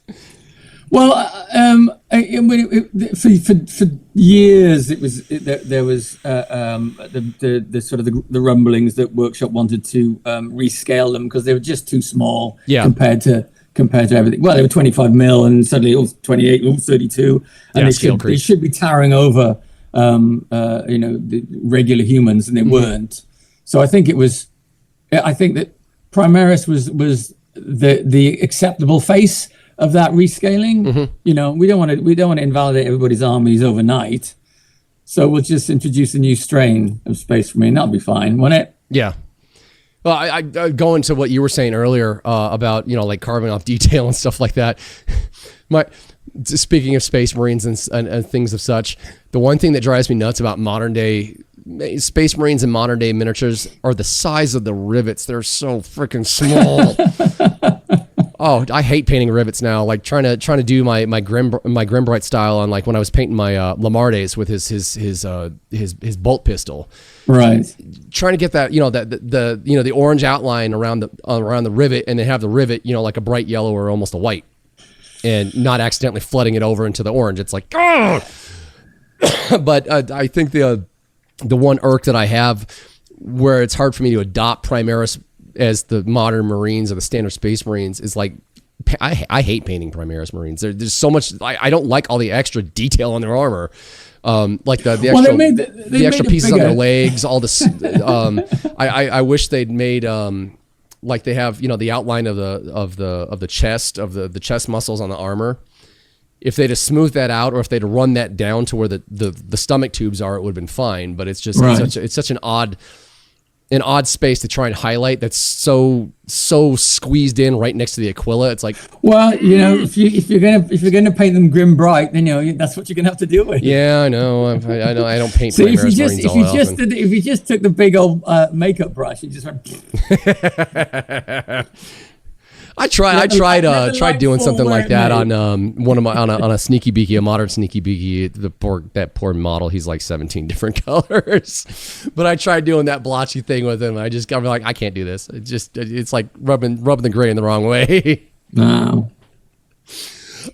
Well, for years there was the sort of the rumblings that Workshop wanted to rescale them because they were just too small compared to everything. Well, they were 25 mil and suddenly 28, 32, and they should be towering over the regular humans, and they weren't. So I think that Primaris was the acceptable face of that rescaling. We don't want to invalidate everybody's armies overnight, so we'll just introduce a new strain of Space Marine. That'll be fine, won't it? Yeah. Well, I go into what you were saying earlier about like carving off detail and stuff like that. Speaking of Space Marines and things of such, the one thing that drives me nuts about modern day Space Marines and modern day miniatures are the size of the rivets. They're so freaking small. Oh, I hate painting rivets now. Like trying to do my Grimbright style on like when I was painting my Lamardes with his bolt pistol. Right. Trying to get that the orange outline around the rivet, and then have the rivet like a bright yellow or almost a white, and not accidentally flooding it over into the orange. It's like, but I think the one irk that I have where it's hard for me to adopt Primaris as the modern Marines or the standard Space Marines is like I hate painting Primaris Marines. There's so much. I don't like all the extra detail on their armor. Like the extra, the extra pieces on their legs, all this. I wish they'd made like they have, the outline of the chest of the chest muscles on the armor. If they'd have smoothed that out, or if they'd have run that down to where the stomach tubes are, it would have been fine. But it's just it's such an odd space to try and highlight. That's so squeezed in right next to the Aquila. It's like, well, if you're gonna paint them grim bright, then that's what you're gonna have to deal with. Yeah, I know. I don't paint. So if you just took the big old makeup brush and just went. I tried doing something like that on on a sneaky beaky, a modern sneaky beaky. That poor model, he's like 17 different colors. But I tried doing that blotchy thing with him. I just got like, I can't do this. It's like rubbing the gray in the wrong way. No.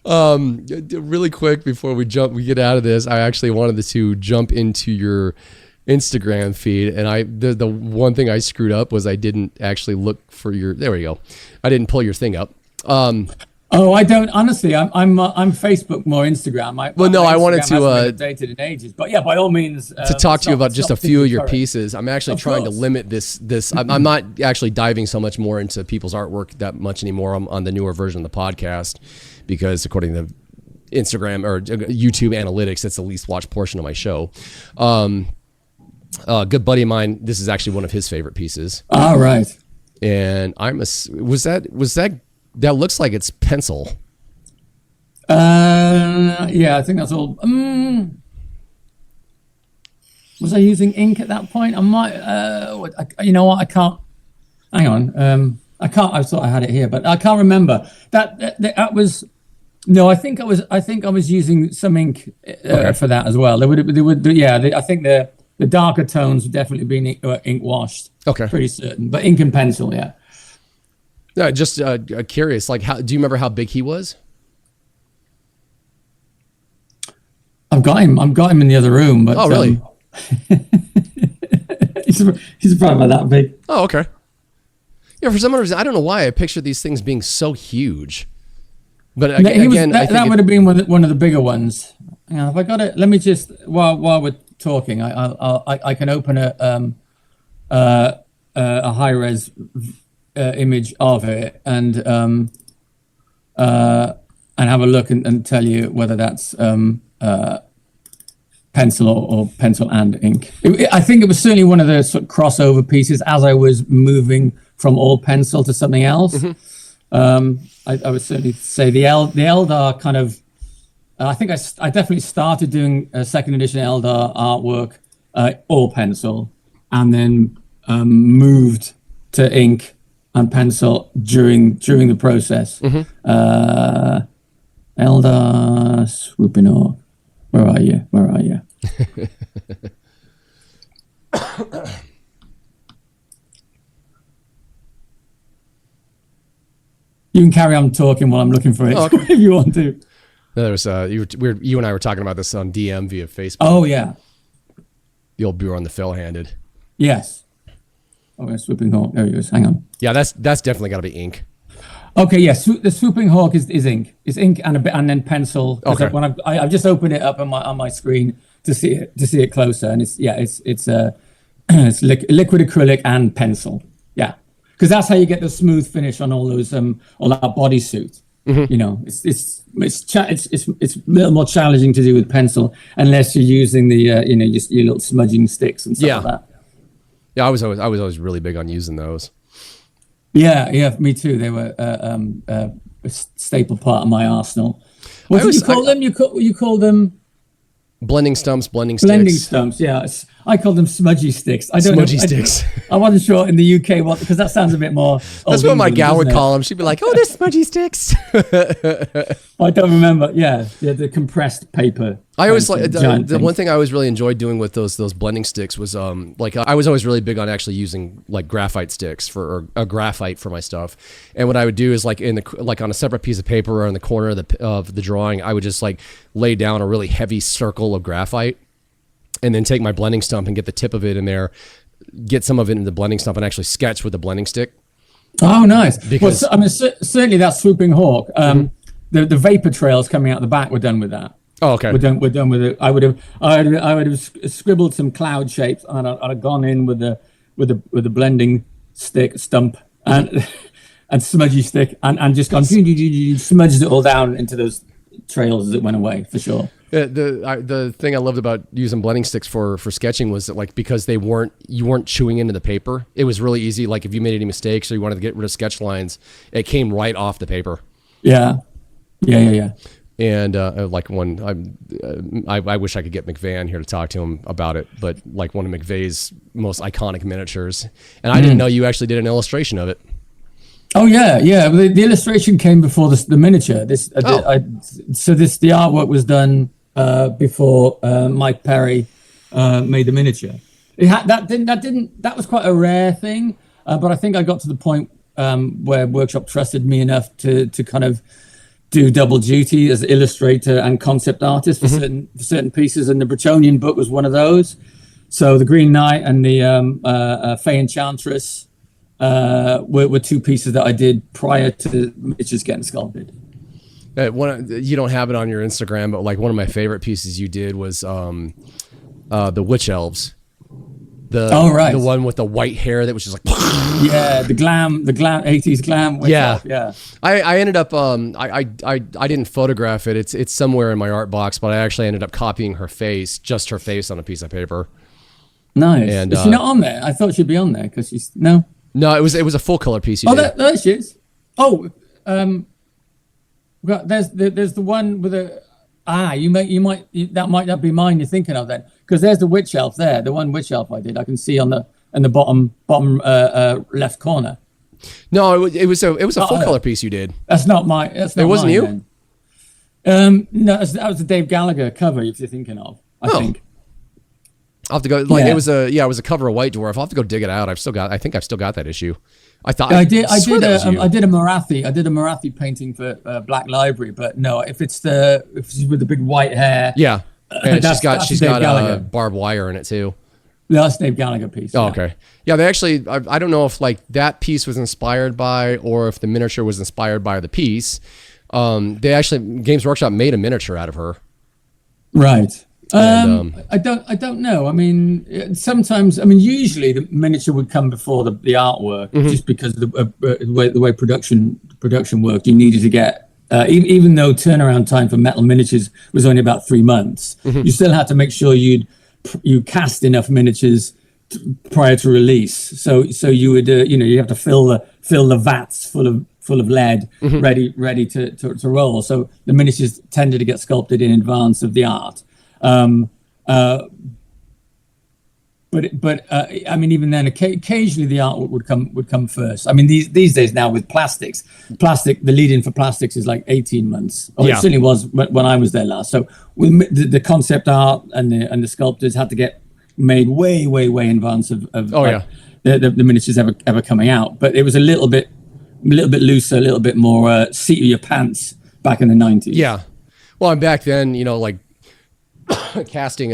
Really quick before we get out of this, I actually wanted to jump into your Instagram feed, and the one thing I screwed up was I didn't actually look for your. There we go. I didn't pull your thing up. I don't honestly. I'm Facebook more Instagram. I wanted to updated in ages, but yeah, by all means, to talk to you about just a few of your pieces. I'm actually trying to limit this. I'm not actually diving so much more into people's artwork that much anymore on the newer version of the podcast, because according to Instagram or YouTube analytics, that's the least watched portion of my show. A good buddy of mine, this is actually one of his favorite pieces. All right. And was that looks like it's pencil. Yeah, I think that's all. Was I using ink at that point? I might. You know what? I can't. Hang on. I can't. I thought I had it here, but I can't remember. That was. No, I think I was using some ink for that as well. I think the darker tones would definitely be ink washed. Okay. Pretty certain, but ink and pencil, yeah. No, just curious. Like, do you remember how big he was? I've got him in the other room, but. Oh, really? He's probably about that big. Oh, okay. Yeah, for some reason, I don't know why I pictured these things being so huge. But again, that would have been one of the bigger ones. Hang on, have I got it? Let me just while we're talking, I can open a high res image of it and have a look and tell you whether that's pencil or pencil and ink. I think it was certainly one of the sort of crossover pieces as I was moving from all pencil to something else. Mm-hmm. I would certainly say the Eldar kind of. I think I definitely started doing a second edition Eldar artwork all pencil, and then moved to ink and pencil during the process. Mm-hmm. Eldar swooping off. Where are you? You can carry on talking while I'm looking for it if you want to. There was you and I were talking about this on DM via Facebook. Oh yeah, the old Bureau on the Fell-handed. Yes. Oh, swooping hawk. There he is. Hang on. Yeah, that's definitely got to be ink. Okay, yes. Yeah, the swooping hawk is ink. It's ink and a bit, and then pencil. Okay. When I've just opened it up on my screen to see it closer, and it's it's liquid acrylic and pencil. Yeah, because that's how you get the smooth finish on all those all that bodysuit. Mm-hmm. It's a little more challenging to do with pencil unless you're using the just your little smudging sticks and stuff like that. Yeah, I was always really big on using those. Yeah, me too. They were a staple part of my arsenal. What did you call them? You call them blending stumps, blending stumps. Yeah, I call them smudgy sticks. Sticks. I wasn't sure in the UK because that sounds a bit more. That's what my gal would call them. She'd be like, "Oh, they're smudgy sticks." I don't remember. Yeah, the compressed paper. I always like the one thing I always really enjoyed doing with those blending sticks was I was always really big on actually using like graphite sticks or graphite for my stuff. And what I would do is like on a separate piece of paper or in the corner of the drawing, I would just like lay down a really heavy circle of graphite, and then take my blending stump and get the tip of it in there, get some of it in the blending stump, and actually sketch with the blending stick. Oh, nice. Because I mean, certainly that swooping hawk. The vapor trails coming out the back were done with that. oh, okay. We're done with it. I would have scribbled some cloud shapes, and I'd have gone in with the blending stump and and smudgy stick, and just gone smudged it all down into those trails as it went away, for sure. The thing I loved about using blending sticks for sketching was that, like, because you weren't chewing into the paper, it was really easy. Like, if you made any mistakes or you wanted to get rid of sketch lines, it came right off the paper. Yeah. And like I wish I could get McVan here to talk to him about it, but like one of McVeigh's most iconic miniatures, and I didn't know you actually did an illustration of it. Oh yeah. The illustration came before the miniature. The artwork was done before Mike Perry made the miniature. That was quite a rare thing, but I think I got to the point where Workshop trusted me enough to kind of do double duty as illustrator and concept artist for certain pieces, and the Bretonian book was one of those. So the Green Knight and the Fey Enchantress were two pieces that I did prior to miniatures getting sculpted. You don't have it on your Instagram, but like one of my favorite pieces you did was the Witch Elves. The one with the white hair that was just like yeah, the glam 80s glam. Yeah. I ended up I didn't photograph it. It's somewhere in my art box, but I actually ended up copying her face on a piece of paper. Nice. And is she not on there? I thought she'd be on there because she's no. It was a full color piece. There she is. Oh, there's the one with a that might not be mine you're thinking of then, because there's the witch elf there, the one witch elf I did. I can see in the bottom left corner. No, it was a full color piece you did. That's not my. That's not. It wasn't mine, you. Then. No, that was the Dave Gallagher cover. If you're thinking of, I think. I'll have to go. Like it was a cover of White Dwarf. I'll have to go dig it out. I think I've still got that issue. I did a Marathi painting for Black Library, but no, if it's with the big white hair. Yeah, and she's got barbed wire in it too. That's Dave Gallagher piece. Oh, okay. Yeah, they actually. I don't know if like that piece was inspired by, or if the miniature was inspired by the piece. They actually Games Workshop made a miniature out of her. Right. I don't know. I mean, sometimes. I mean, usually the miniature would come before the artwork, just because of the way production worked. You needed to get even though turnaround time for metal miniatures was only about 3 months, you still had to make sure you cast enough miniatures prior to release. So you would you have to fill the vats full of lead, ready to roll. So the miniatures tended to get sculpted in advance of the art. I mean, even then, occasionally the artwork would come first. I mean, these days now with plastic, the lead-in for plastics is like 18 months. It certainly was when I was there last. So with the concept art and the sculptors had to get made way in advance of the miniatures ever coming out. But it was a little bit looser, a little bit more seat of your pants back in the 90s. Yeah. Well, and back then, like. Casting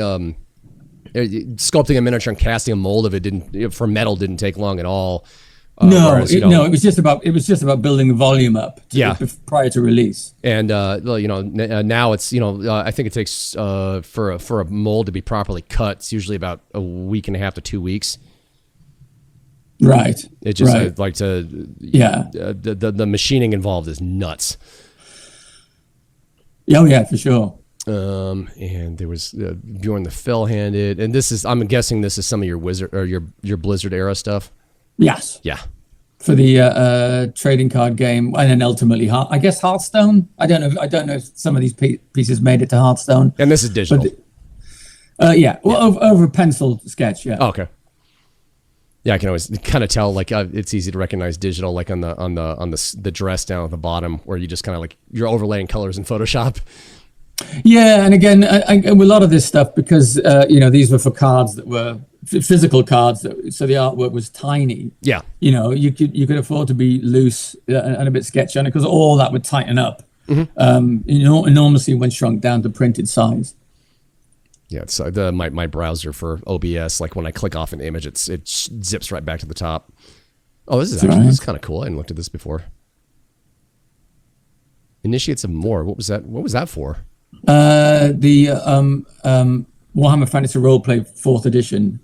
sculpting a miniature and casting a mold of it didn't take long at all. It was just about building the volume up prior to release. And now it's I think it takes for a mold to be properly cut, it's usually about a week and a half to 2 weeks. Right. It just the machining involved is nuts. Oh yeah, for sure. And there was Bjorn the Fell-Handed, and I'm guessing this is some of your Wizard or your Blizzard era stuff. Yes. Yeah. For the trading card game, and then ultimately, I guess Hearthstone. I don't know if some of these pieces made it to Hearthstone. And this is digital. Over a pencil sketch. Yeah. Oh, okay. Yeah, I can always kind of tell. Like it's easy to recognize digital, like on the dress down at the bottom, where you just kind of like you're overlaying colors in Photoshop. Yeah, and again, a lot of this stuff, because these were for cards that were physical cards, so the artwork was tiny. Yeah, you could afford to be loose and a bit sketchy on it, because all that would tighten up enormously when shrunk down to printed size. Yeah, it's my browser for OBS. Like when I click off an image, it zips right back to the top. Oh, this is this is kind of cool. I hadn't looked at this before. Initiates of More. What was that? What was that for? The Warhammer Fantasy Roleplay 4th edition,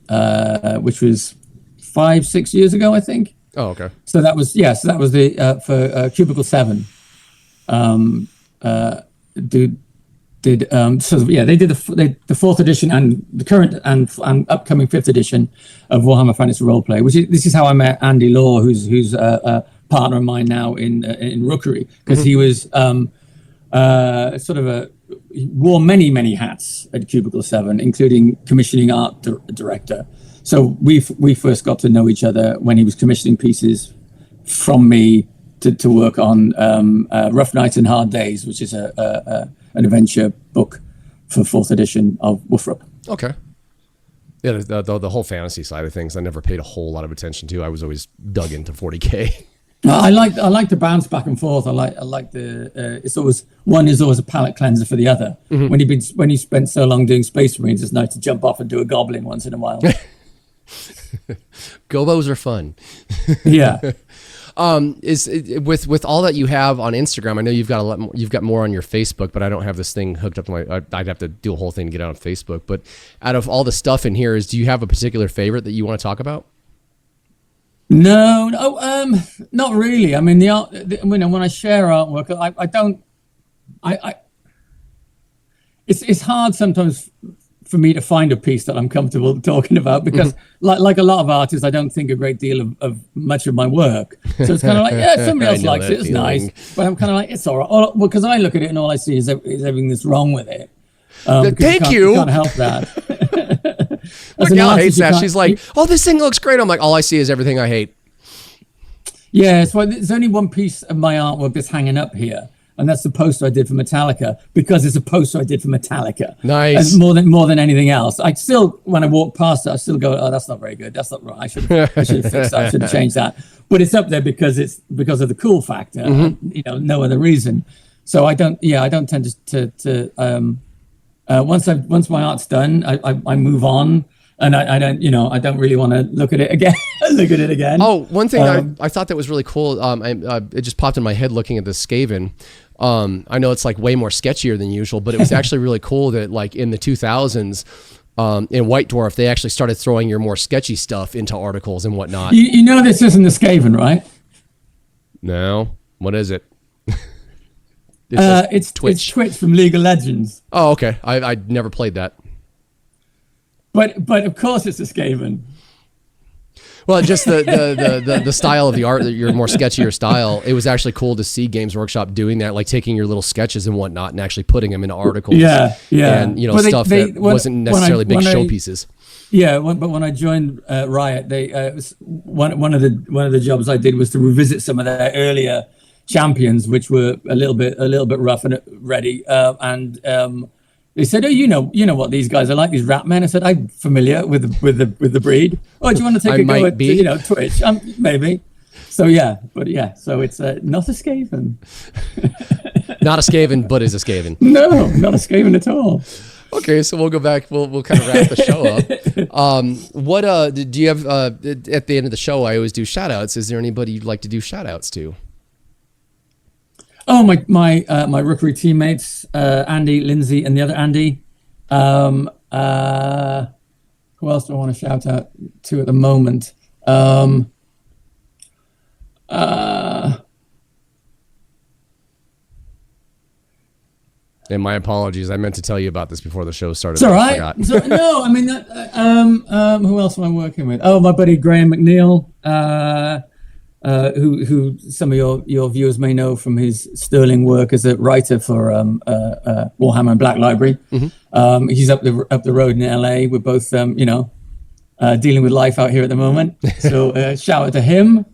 which was 5-6 years ago, I think. Oh, okay. So that was the for Cubicle 7. They did the 4th edition and the current and upcoming 5th edition of Warhammer Fantasy Roleplay. This is how I met Andy Law, who's a partner of mine now in Rookery, because he was he wore many hats at Cubicle 7, including commissioning art director. So we first got to know each other when he was commissioning pieces from me to work on Rough Nights and Hard Days, which is an adventure book for 4th edition of Woofrup. Okay. Yeah, the whole fantasy side of things, I never paid a whole lot of attention to. I was always dug into 40K. I like to bounce back and forth. I like the it's always one is always a palate cleanser for the other. Mm-hmm. When you spent so long doing Space Marines, it's nice to jump off and do a goblin once in a while. Gobos are fun. Yeah. With all that you have on Instagram, I know you've got a lot more, you've got more on your Facebook, but I don't have this thing hooked up to my. I'd have to do a whole thing to get out on Facebook. But out of all the stuff in here, do you have a particular favorite that you want to talk about? No, not really. I mean, when I share artwork, I don't. It's hard sometimes for me to find a piece that I'm comfortable talking about, because like a lot of artists, I don't think a great deal of much of my work. So it's kind of like, yeah, somebody else likes it, it's nice. But I'm kind of like, it's all right. Because I look at it and all I see is everything that's wrong with it. Thank you. You can't help that. My gal hates that. She's like, oh, this thing looks great. I'm like, all I see is everything I hate. Yeah, so there's only one piece of my artwork that's hanging up here. And that's the poster I did for Metallica, because it's a poster I did for Metallica. Nice. And more than anything else. I still, when I walk past it, I still go, oh, that's not very good. That's not right. I should have fixed that. I should have changed that. But it's up there because of the cool factor. And, no other reason. So I don't tend to once my art's done, I move on. And I don't really want to look at it again. Oh, one thing I thought that was really cool. It just popped in my head looking at the Skaven. I know it's like way more sketchier than usual, but it was actually really cool that like in the 2000s, in White Dwarf, they actually started throwing your more sketchy stuff into articles and whatnot. You know this isn't the Skaven, right? No. What is it? It's Twitch. It's Twitch from League of Legends. Oh, okay. I never played that. But of course it's a Skaven. Well, just the style of the art, your more sketchier style. It was actually cool to see Games Workshop doing that, like taking your little sketches and whatnot and actually putting them into articles. Yeah. And stuff that wasn't necessarily big showpieces. Yeah, but when I joined Riot, they one of the jobs I did was to revisit some of their earlier champions, which were a little bit rough and ready, and. They said, "Oh, you know what these guys are like, these rap men." I said, "I'm familiar with the breed. Oh, do you want to take a go at Twitch? Maybe." So so it's not a Skaven. Not a Skaven, but is a Skaven. No, not a Skaven at all. Okay, so we'll go back. We'll kind of wrap the show up. What do you have at the end of the show? I always do shout outs. Is there anybody you'd like to do shout outs to? Oh, my Rookery teammates, Andy, Lindsay, and the other Andy. Who else do I want to shout out to at the moment? And my apologies. I meant to tell you about this before the show started. It's all right. No, I mean, who else am I working with? Oh, my buddy Graham McNeil. Who some of your viewers may know from his sterling work as a writer for Warhammer and Black Library. Mm-hmm. He's up the road in LA. We're both dealing with life out here at the moment. So shout out to him.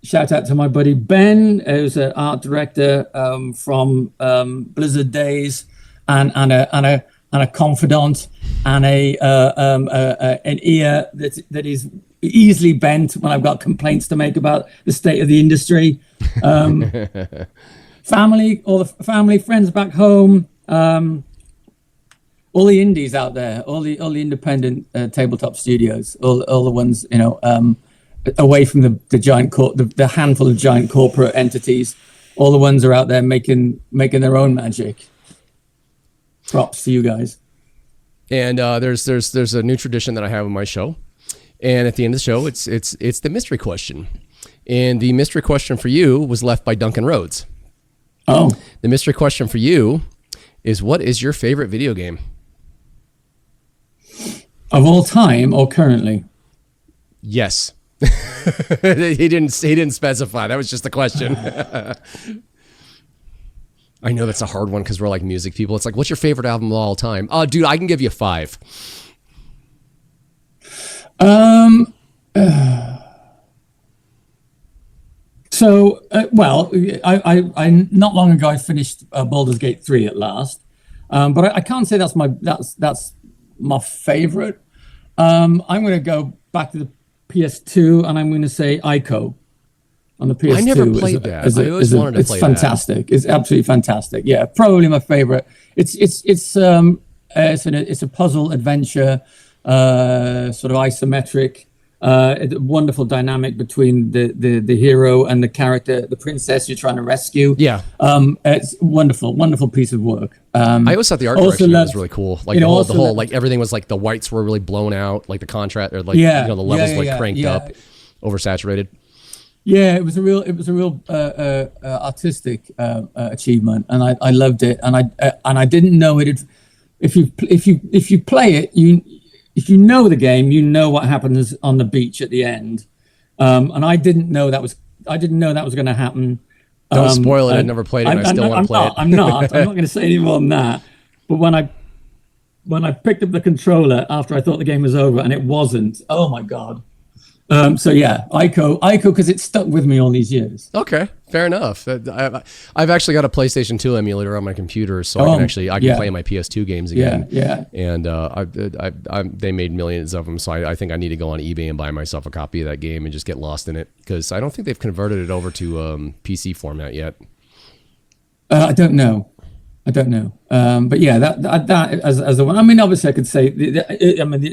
Shout out to my buddy Ben, who's an art director from Blizzard days, and a confidant and an ear that is easily bent when I've got complaints to make about the state of the industry. Family, all the family, friends back home, all the indies out there, all the independent tabletop studios, all the ones away from the giant the handful of giant corporate entities. All the ones are out there making their own magic. Props to you guys. And there's a new tradition that I have on my show, and at the end of the show, it's the mystery question, and the mystery question for you was left by Duncan Rhodes. Oh, the mystery question for you is, what is your favorite video game? Of all time or currently? Yes. he didn't specify. That was just the question. I know that's a hard one because we're like music people. It's like, what's your favorite album of all time? Dude, I can give you 5. Well, I not long ago I finished Baldur's Gate 3 at last, but I can't say that's my favorite. I'm going to go back to the PS2, and I'm going to say Ico on the PS2. I never played that. I always wanted to play that. It's fantastic. It's absolutely fantastic. Yeah, probably my favorite. It's a puzzle adventure, sort of isometric. A wonderful dynamic between the hero and the character, the princess you're trying to rescue. Yeah. It's wonderful piece of work. I always thought the art direction was really cool. Like the whole like everything was like the whites were really blown out, like the contrast or like the levels cranked up, oversaturated. Yeah, it was a real artistic achievement, and I loved it. And I didn't know it. If you play it, if you know the game, you know what happens on the beach at the end. And I didn't know that was going to happen. Don't spoil it. I never played it. And I still want to play it. I'm not going to say any more than that. But when I picked up the controller after I thought the game was over and it wasn't, oh my God. So yeah, Ico, because it stuck with me all these years. Okay, fair enough. I've actually got a PlayStation 2 emulator on my computer, so I can play my PS2 games again. Yeah. And they made millions of them, so I think I need to go on eBay and buy myself a copy of that game and just get lost in it, because I don't think they've converted it over to PC format yet. I don't know. But yeah, that as the one. I mean, obviously, I could say.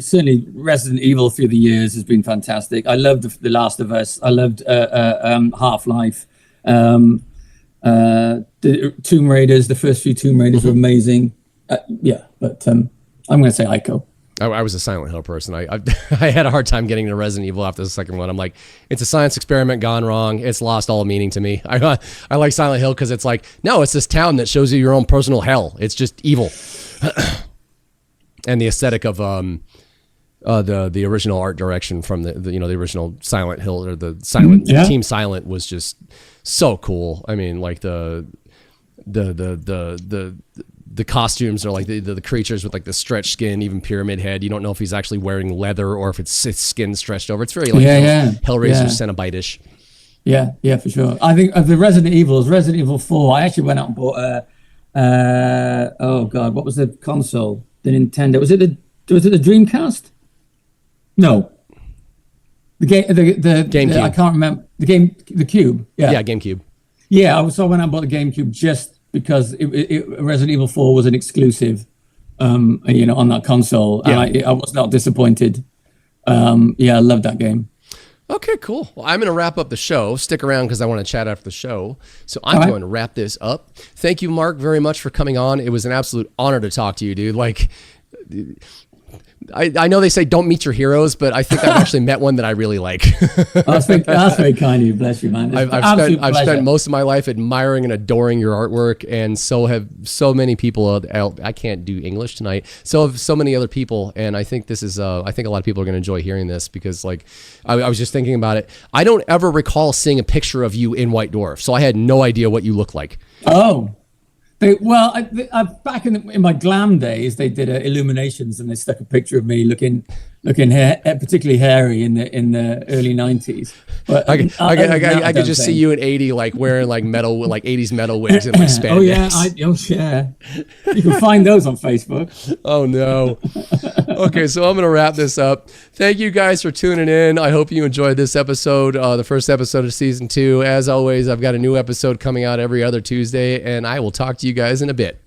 Certainly, Resident Evil through the years has been fantastic. I loved The Last of Us. I loved Half-Life. The Tomb Raiders. The first few Tomb Raiders were amazing. But I'm going to say Ico. I was a Silent Hill person. I had a hard time getting to Resident Evil after the second one. I'm like, it's a science experiment gone wrong. It's lost all meaning to me. I like Silent Hill because it's like, no, it's this town that shows you your own personal hell. It's just evil. And the aesthetic of the original art direction from the original Silent Hill, or the Silent Team Silent, was just so cool. I mean, like the costumes are like the creatures with like the stretched skin, even Pyramid Head. You don't know if he's actually wearing leather or if it's skin stretched over. It's very like Hellraiser Cenobite-ish. Yeah, for sure. I think of the Resident Evil 4, I actually went out and bought oh God, what was the console? The Nintendo. Was it the Dreamcast? No. The GameCube. I can't remember. The Cube. Yeah, GameCube. Yeah, I went out and bought the GameCube just because Resident Evil 4 was an exclusive, on that console, and I was not disappointed. I love that game. Okay, cool. Well, I'm going to wrap up the show. Stick around because I want to chat after the show. So I'm going to wrap this up. Thank you, Mark, very much for coming on. It was an absolute honor to talk to you, dude. Like, I know they say don't meet your heroes, but I think I've actually met one that I really like. That's very kind of you. Bless you, man. I've spent most of my life admiring and adoring your artwork, and so have so many people. I can't do English tonight. So have so many other people, and I think this is. I think a lot of people are going to enjoy hearing this because, like, I was just thinking about it. I don't ever recall seeing a picture of you in White Dwarf, so I had no idea what you look like. Oh. Back in my glam days, they did illuminations, and they stuck a picture of me looking particularly hairy in the early 90s. But I could just see you in 80, like wearing like 80s metal wigs and like spandex. You can find those on Facebook. Oh no. Okay, so I'm gonna wrap this up. Thank you guys for tuning in. I hope you enjoyed this episode, the first episode of season 2. As always, I've got a new episode coming out every other Tuesday, and I will talk to you guys in a bit.